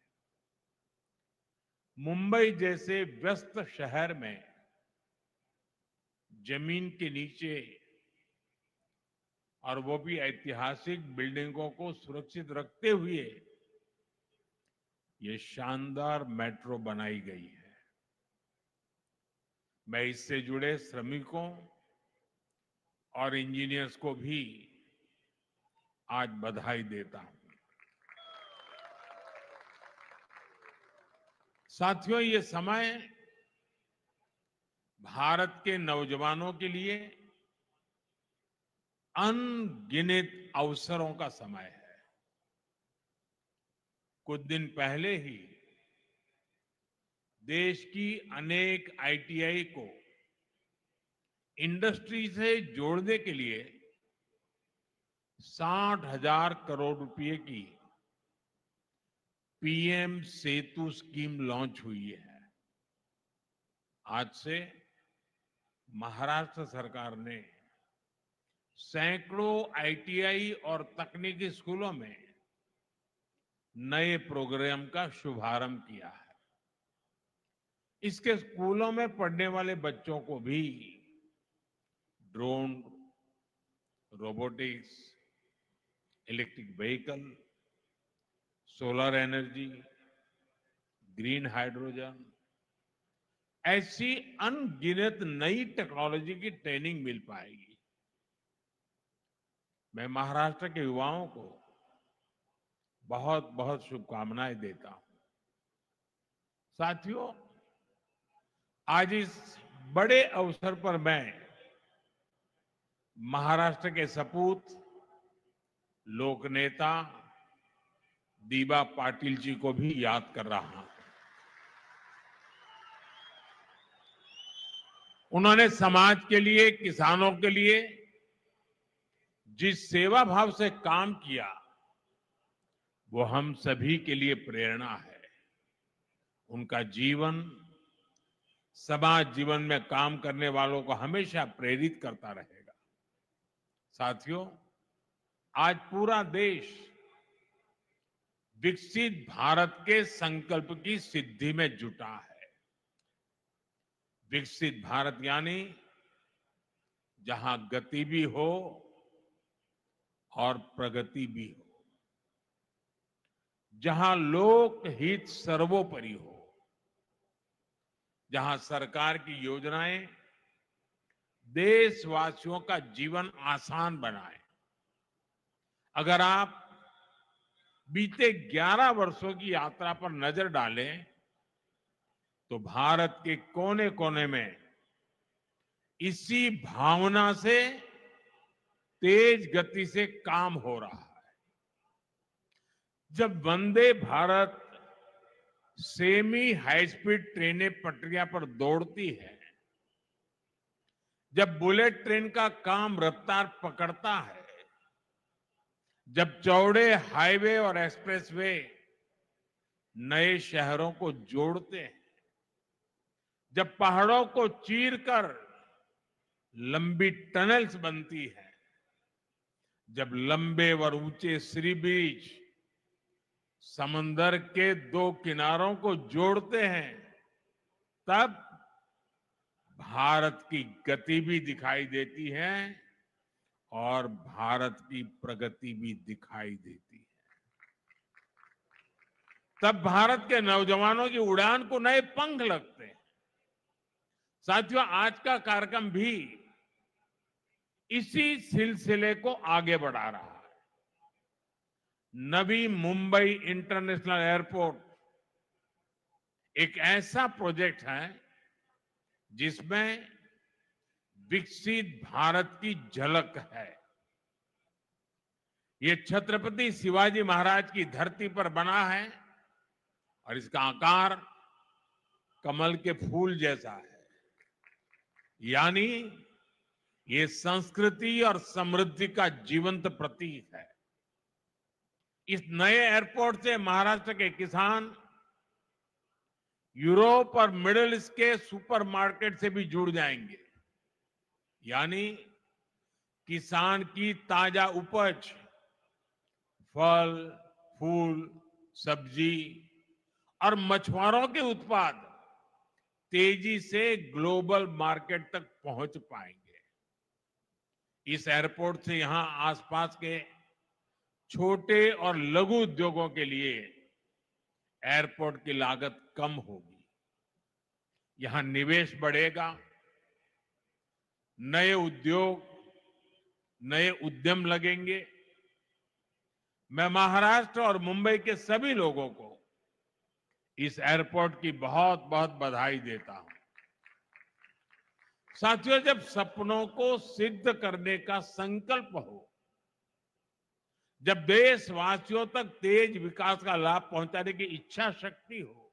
मुंबई जैसे व्यस्त शहर में जमीन के नीचे, और वो भी ऐतिहासिक बिल्डिंगों को सुरक्षित रखते हुए, ये शानदार मेट्रो बनाई गई है. मैं इससे जुड़े श्रमिकों और इंजीनियर्स को भी आज बधाई देता हूं. साथियों, ये समय भारत के नौजवानों के लिए अनगिनत अवसरों का समय है. कुछ दिन पहले ही देश की अनेक आईटीआई को इंडस्ट्री से जोड़ने के लिए 60,000 करोड़ रुपए की पीएम सेतु स्कीम लॉन्च हुई है. आज से महाराष्ट्र सरकार ने सैकड़ों आईटीआई और तकनीकी स्कूलों में नए प्रोग्राम का शुभारंभ किया है. इसके स्कूलों में पढ़ने वाले बच्चों को भी drone, robotics, electric vehicle, solar energy, green hydrogen, ऐसी अनगिनत नई टेक्नोलॉजी की ट्रेनिंग मिल पाएगी. मैं महाराष्ट्र के युवाओं को बहुत बहुत शुभकामनाएं देता हूं. साथियों, आज इस बड़े अवसर पर मैं महाराष्ट्र के सपूत लोक नेता दीबा पाटिल जी को भी याद कर रहा हूं. उन्होंने समाज के लिए, किसानों के लिए जिस सेवा भाव से काम किया, वो हम सभी के लिए प्रेरणा है. उनका जीवन समाज जीवन में काम करने वालों को हमेशा प्रेरित करता रहेगा। साथियों, आज पूरा देश विकसित भारत के संकल्प की सिद्धि में जुटा है। विकसित भारत यानी जहां गति भी हो और प्रगति भी हो, जहां लोक हित सर्वोपरि हो, जहां सरकार की योजनाएं देशवासियों का जीवन आसान बनाए। अगर आप बीते 11 वर्षों की यात्रा पर नजर डालें तो भारत के कोने कोने में इसी भावना से तेज गति से काम हो रहा है। जब Vande Bharat semi high speed ट्रेनें पटरियां पर दौड़ती है, जब बुलेट ट्रेन का काम रफ्तार पकड़ता है, जब चौड़े हाईवे और एक्सप्रेसवे नए शहरों को जोड़ते हैं, जब पहाड़ों को चीरकर लंबी टनल्स बनती है, जब लंबे और ऊंचे सी ब्रिज समंदर के दो किनारों को जोड़ते हैं, तब भारत की गति भी दिखाई देती है और भारत की प्रगति भी दिखाई देती है। तब भारत के नौजवानों की उड़ान को नए पंख लगते हैं। साथियों, आज का कार्यक्रम भी इसी सिलसिले को आगे बढ़ा रहा है। नवी मुंबई इंटरनेशनल एयरपोर्ट एक ऐसा प्रोजेक्ट है जिसमें विकसित भारत की झलक है। ये छत्रपति शिवाजी महाराज की धरती पर बना है और इसका आकार कमल के फूल जैसा है। यानी ये संस्कृति और समृद्धि का जीवंत प्रतीक है। इस नए एयरपोर्ट से महाराष्ट्र के किसान यूरोप और मिडिल ईस्ट के सुपरमार्केट से भी जुड़ जाएंगे। यानी किसान की ताजा उपज, फल, फूल, सब्जी और मछुआरों के उत्पाद तेजी से ग्लोबल मार्केट तक पहुंच पाएंगे। इस एयरपोर्ट से यहां आसपास के छोटे और लघु उद्योगों के लिए एयरपोर्ट की लागत कम होगी। यहां निवेश बढ़ेगा, नए उद्योग, नए उद्यम लगेंगे। मैं महाराष्ट्र और मुंबई के सभी लोगों को इस एयरपोर्ट की बहुत बहुत बधाई देता हूं। साथियों, जब सपनों को सिद्ध करने का संकल्प हो, जब देशवासियों तक तेज विकास का लाभ पहुंचाने की इच्छा शक्ति हो,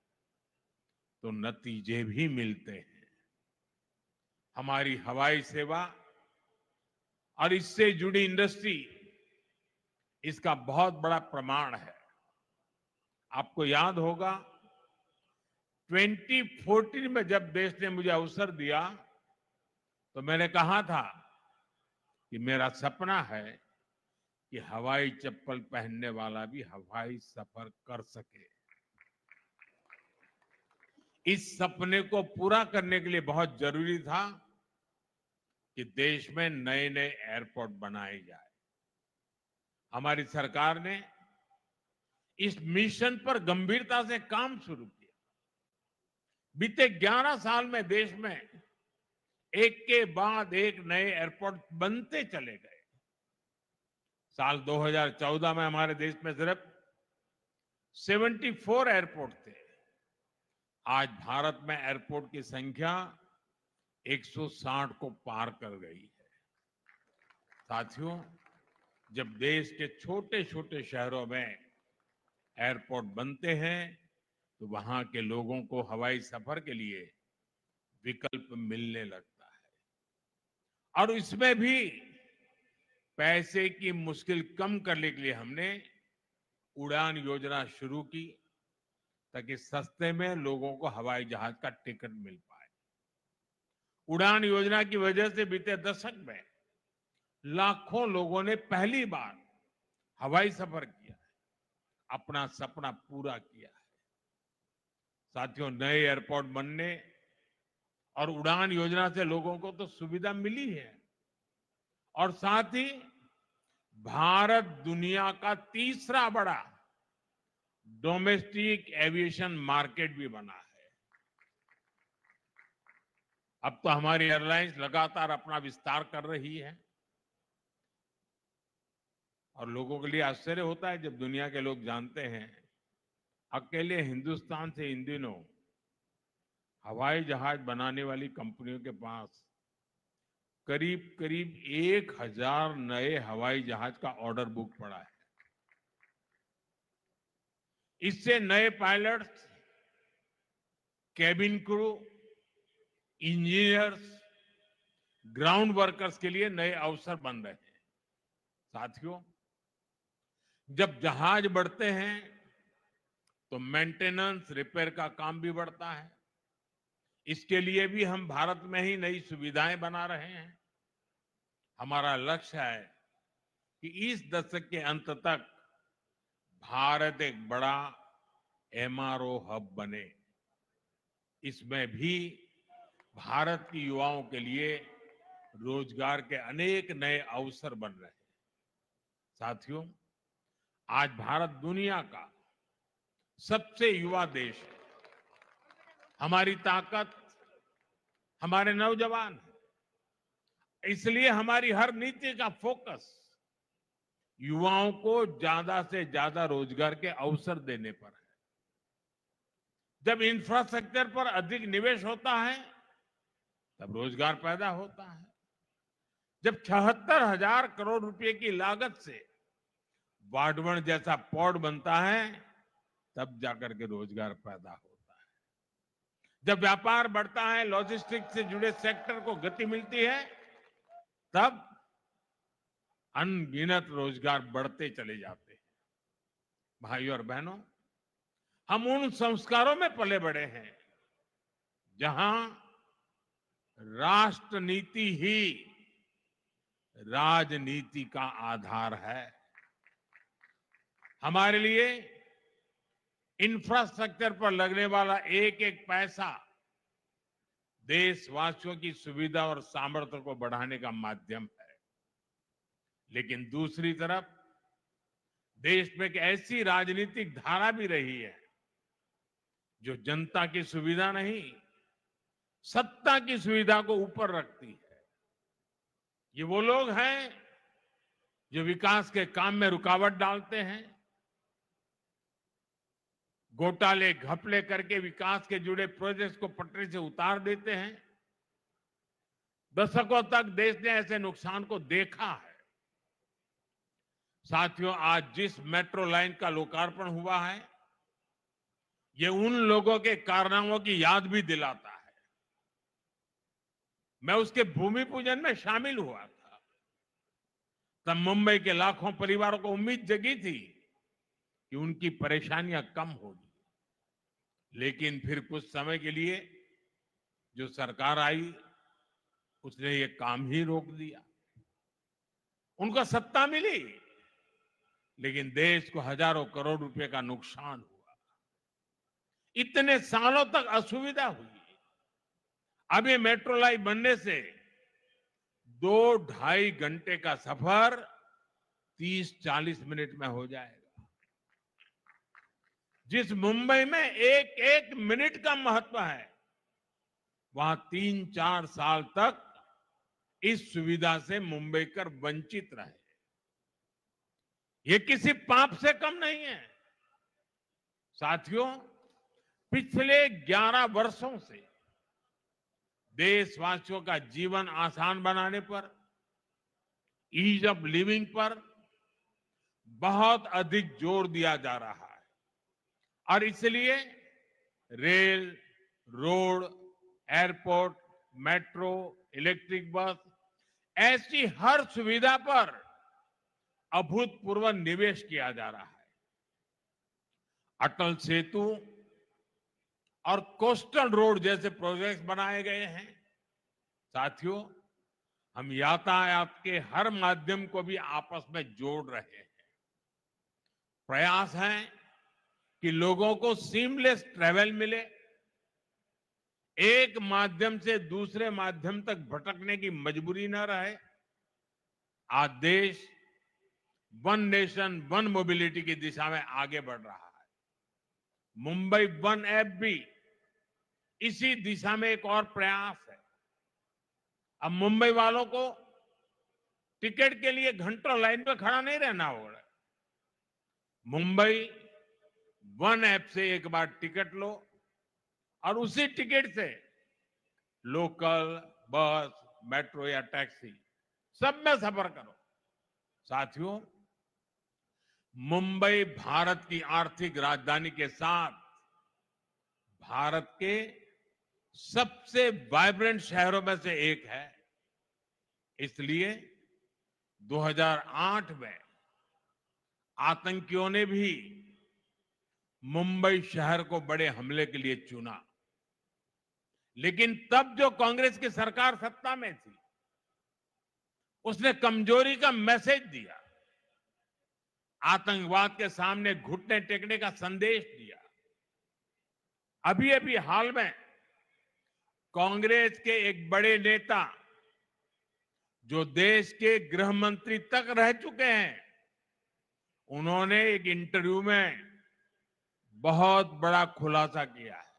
तो नतीजे भी मिलते हैं। हमारी हवाई सेवा और इससे जुड़ी इंडस्ट्री इसका बहुत बड़ा प्रमाण है। आपको याद होगा 2014 में जब देश ने मुझे अवसर दिया तो मैंने कहा था कि मेरा सपना है कि हवाई चप्पल पहनने वाला भी हवाई सफर कर सके। इस सपने को पूरा करने के लिए बहुत जरूरी था कि देश में नए नए एयरपोर्ट बनाए जाए। हमारी सरकार ने इस मिशन पर गंभीरता से काम शुरू किया। बीते 11 साल में देश में एक के बाद एक नए एयरपोर्ट बनते चले गए। साल 2014 में हमारे देश में सिर्फ 74 एयरपोर्ट थे। आज भारत में एयरपोर्ट की संख्या 160 को पार कर गई है। साथियों, जब देश के छोटे छोटे शहरों में एयरपोर्ट बनते हैं तो वहां के लोगों को हवाई सफर के लिए विकल्प मिलने लगता है। और इसमें भी पैसे की मुश्किल कम करने के लिए हमने उड़ान योजना शुरू की ताकि सस्ते में लोगों को हवाई जहाज का टिकट मिल पाए। उड़ान योजना की वजह से बीते दशक में लाखों लोगों ने पहली बार हवाई सफर किया है, अपना सपना पूरा किया है। साथियों, नए एयरपोर्ट बनने और उड़ान योजना से लोगों को तो सुविधा मिली है और साथ ही भारत दुनिया का तीसरा बड़ा डोमेस्टिक एविएशन मार्केट भी बना है। अब तो हमारी एयरलाइंस लगातार अपना विस्तार कर रही है और लोगों के लिए आश्चर्य होता है जब दुनिया के लोग जानते हैं अकेले हिंदुस्तान से इन दिनों हवाई जहाज बनाने वाली कंपनियों के पास करीब करीब 1000 नए हवाई जहाज का ऑर्डर बुक पड़ा है। इससे नए pilots, cabin crew, engineers, ground workers के लिए नए अवसर बन रहे हैं। साथियों, जब जहाज बढ़ते हैं तो मेंटेनेंस, रिपेयर का काम भी बढ़ता है। इसके लिए भी हम भारत में ही नई सुविधाएं बना रहे हैं। हमारा लक्ष्य है कि इस दशक के अंत तक भारत एक बड़ा एमआरओ हब बने। इसमें भी भारत की युवाओं के लिए रोजगार के अनेक नए अवसर बन रहे हैं। साथियों, आज भारत दुनिया का सबसे युवा देश है। हमारी ताकत हमारे नौजवान हैं। इसलिए हमारी हर नीति का फोकस युवाओं को ज्यादा से ज्यादा रोजगार के अवसर देने पर है। जब इंफ्रास्ट्रक्चर पर अधिक निवेश होता है तब रोजगार पैदा होता है। जब 76,000 करोड़ रुपए की लागत से वाडवण जैसा पोर्ट बनता है तब जाकर के रोजगार पैदा होता है। जब व्यापार बढ़ता है, लॉजिस्टिक्स से जुड़े सेक्टर को गति मिलती है, तब अनगिनत रोजगार बढ़ते चले जाते हैं। भाइयों और बहनों, हम उन संस्कारों में पले बड़े हैं जहां राष्ट्र नीति ही राजनीति का आधार है। हमारे लिए इंफ्रास्ट्रक्चर पर लगने वाला एक एक पैसा देशवासियों की सुविधा और सामर्थ्य को बढ़ाने का माध्यम है। लेकिन दूसरी तरफ देश में एक ऐसी राजनीतिक धारा भी रही है जो जनता की सुविधा नहीं, सत्ता की सुविधा को ऊपर रखती है। ये वो लोग हैं जो विकास के काम में रुकावट डालते हैं, घोटाले घपले करके विकास के जुड़े प्रोजेक्ट्स को पटरी से उतार देते हैं। दशकों तक देश ने ऐसे नुकसान को देखा है। साथियों, आज जिस मेट्रो लाइन का लोकार्पण हुआ है, ये उन लोगों के कारनामों की याद भी दिलाता है। मैं उसके भूमि पूजन में शामिल हुआ था। तब मुंबई के लाखों परिवारों को उम्मीद जगी थी कि उनकी परेशानियां कम होगी। लेकिन फिर कुछ समय के लिए जो सरकार आई, उसने ये काम ही रोक दिया। उनको सत्ता मिली, लेकिन देश को हजारों करोड़ रुपए का नुकसान हुआ। इतने सालों तक असुविधा हुई। अब ये मेट्रो लाइन बनने से 2-2.5 घंटे का सफर 30-40 मिनट में हो जाएगा। जिस मुंबई में एक एक मिनट का महत्व है, वहां 3-4 साल तक इस सुविधा से मुंबईकर वंचित रहे। ये किसी पाप से कम नहीं है। साथियों, पिछले 11 वर्षों से देशवासियों का जीवन आसान बनाने पर, ईज ऑफ लिविंग पर बहुत अधिक जोर दिया जा रहा है और इसलिए rail, road, airport, metro, electric bus, ऐसी हर सुविधा पर अभूतपूर्व निवेश किया जा रहा है। अटल सेतु और कोस्टल रोड जैसे प्रोजेक्ट्स बनाए गए हैं। साथियों, हम यातायात के हर माध्यम को भी आपस में जोड़ रहे हैं। प्रयास है कि लोगों को सीमलेस ट्रैवल मिले, एक माध्यम से दूसरे माध्यम तक भटकने की मजबूरी न रहे। आज देश वन नेशन वन मोबिलिटी की दिशा में आगे बढ़ रहा है। मुंबई वन ऐप भी इसी दिशा में एक और प्रयास है। अब मुंबई वालों को टिकट के लिए घंटों लाइन में खड़ा नहीं रहना होगा। मुंबई वन ऐप से एक बार टिकट लो और उसी टिकट से लोकल, बस, मेट्रो या टैक्सी सब में सफर करो। साथियों, मुंबई भारत की आर्थिक राजधानी के साथ भारत के सबसे वाइब्रेंट शहरों में से एक है। इसलिए 2008 में आतंकियों ने भी मुंबई शहर को बड़े हमले के लिए चुना, लेकिन तब जो कांग्रेस की सरकार सत्ता में थी, उसने कमजोरी का मैसेज दिया, आतंकवाद के सामने घुटने टेकने का संदेश दिया। अभी हाल में कांग्रेस के एक बड़े नेता, जो देश के गृह मंत्री तक रह चुके हैं, उन्होंने एक इंटरव्यू में बहुत बड़ा खुलासा किया है।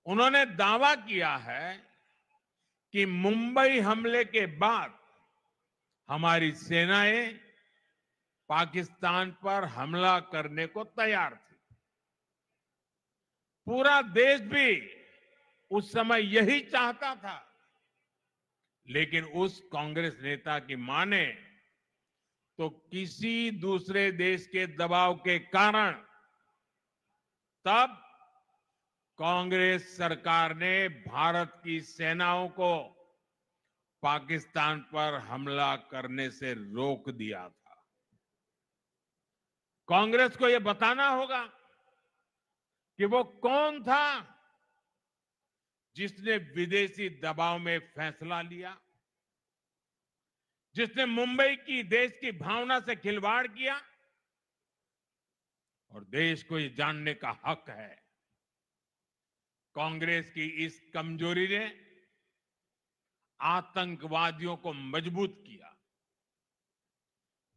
उन्होंने दावा किया है कि मुंबई हमले के बाद हमारी सेनाएं पाकिस्तान पर हमला करने को तैयार थी। पूरा देश भी उस समय यही चाहता था, लेकिन उस कांग्रेस नेता की माने तो किसी दूसरे देश के दबाव के कारण तब कांग्रेस सरकार ने भारत की सेनाओं को पाकिस्तान पर हमला करने से रोक दिया था। कांग्रेस को यह बताना होगा कि वो कौन था जिसने विदेशी दबाव में फैसला लिया, जिसने मुंबई की देश की भावना से खिलवाड़ किया। और देश को ये जानने का हक है, कांग्रेस की इस कमजोरी ने आतंकवादियों को मजबूत किया,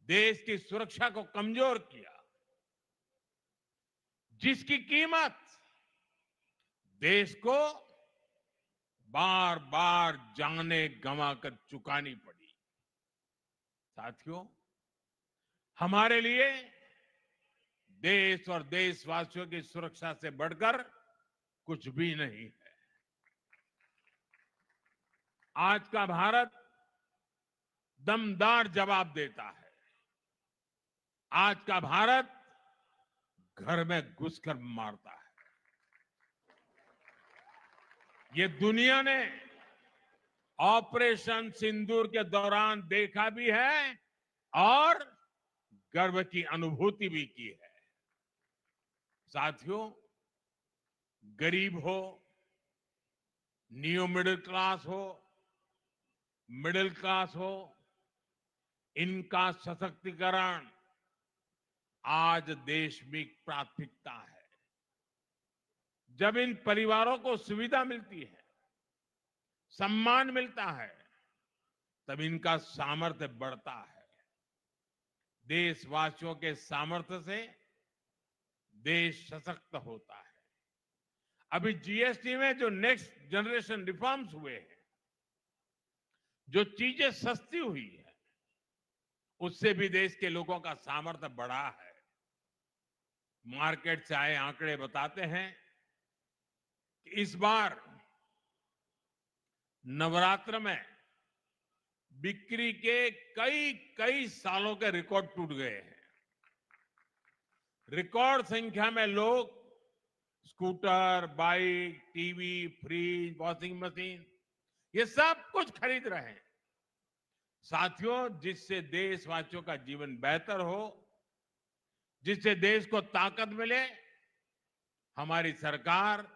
देश की सुरक्षा को कमजोर किया, जिसकी कीमत देश को बार बार जाने गंवाकर चुकानी पड़ी। साथियों, हमारे लिए देश और देशवासियों की सुरक्षा से बढ़कर कुछ भी नहीं है। आज का भारत दमदार जवाब देता है। आज का भारत घर में घुसकर मारता है। ये दुनिया ने ऑपरेशन सिंदूर के दौरान देखा भी है और गर्व की अनुभूति भी की है। साथियों, गरीब हो, न्यू मिडिल क्लास हो, मिडिल क्लास हो, इनका सशक्तिकरण आज देश में प्राथमिकता है। जब इन परिवारों को सुविधा मिलती है, सम्मान मिलता है, तब इनका सामर्थ्य बढ़ता है। देशवासियों के सामर्थ्य से देश सशक्त होता है। अभी जीएसटी में जो नेक्स्ट जनरेशन रिफॉर्म्स हुए हैं, जो चीजें सस्ती हुई है, उससे भी देश के लोगों का सामर्थ्य बढ़ा है। मार्केट से आए आंकड़े बताते हैं कि इस बार नवरात्र में बिक्री के कई सालों के रिकॉर्ड टूट गए हैं। रिकॉर्ड संख्या में लोग scooter, bike, TV, fridge, washing machine, ये सब कुछ खरीद रहे हैं। साथियों, जिससे देशवासियों का जीवन बेहतर हो, जिससे देश को ताकत मिले, हमारी सरकार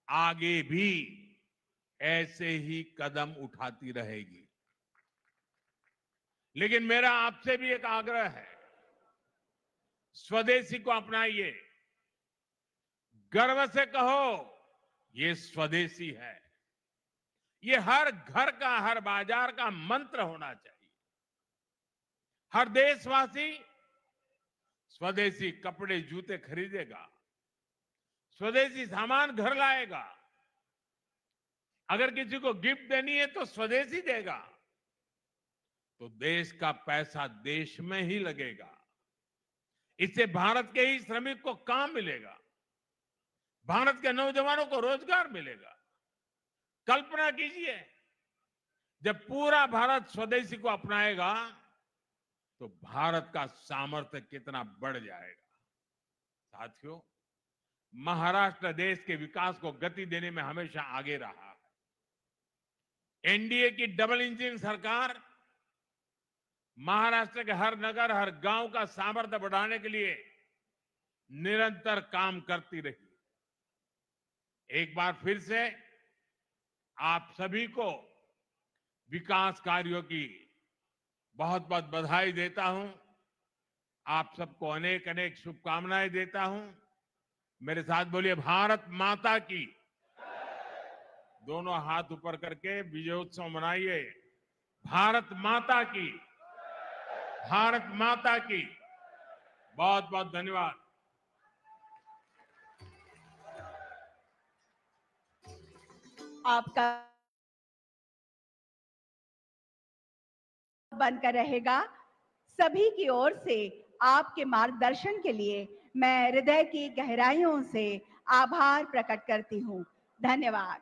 आगे भी ऐसे ही कदम उठाती रहेगी। लेकिन मेरा आपसे भी एक आग्रह है, स्वदेशी को अपनाइए, गर्व से कहो ये स्वदेशी है। ये हर घर का, हर बाजार का मंत्र होना चाहिए। हर देशवासी स्वदेशी कपड़े जूते खरीदेगा, स्वदेशी सामान घर लाएगा। अगर किसी को गिफ्ट देनी है तो स्वदेशी देगा, तो देश का पैसा देश में ही लगेगा। इससे भारत के ही श्रमिक को काम मिलेगा, भारत के नौजवानों को रोजगार मिलेगा। कल्पना कीजिए, जब पूरा भारत स्वदेशी को अपनाएगा तो भारत का सामर्थ्य कितना बढ़ जाएगा। साथियों, महाराष्ट्र देश के विकास को गति देने में हमेशा आगे रहा है। एनडीए की डबल इंजन सरकार महाराष्ट्र के हर नगर, हर गांव का सामर्थ्य बढ़ाने के लिए निरंतर काम करती रही। एक बार फिर से आप सभी को विकास कार्यों की बहुत बहुत बधाई देता हूं। आप सबको अनेक अनेक शुभकामनाएं देता हूं। मेरे साथ बोलिए, भारत माता की। दोनों हाथ ऊपर करके विजयोत्सव मनाइए। भारत माता की, भारत माता की। बहुत बहुत धन्यवाद। आपका बनकर रहेगा। सभी की ओर से आपके मार्गदर्शन के लिए मैं हृदय की गहराइयों से आभार प्रकट करती हूँ। धन्यवाद।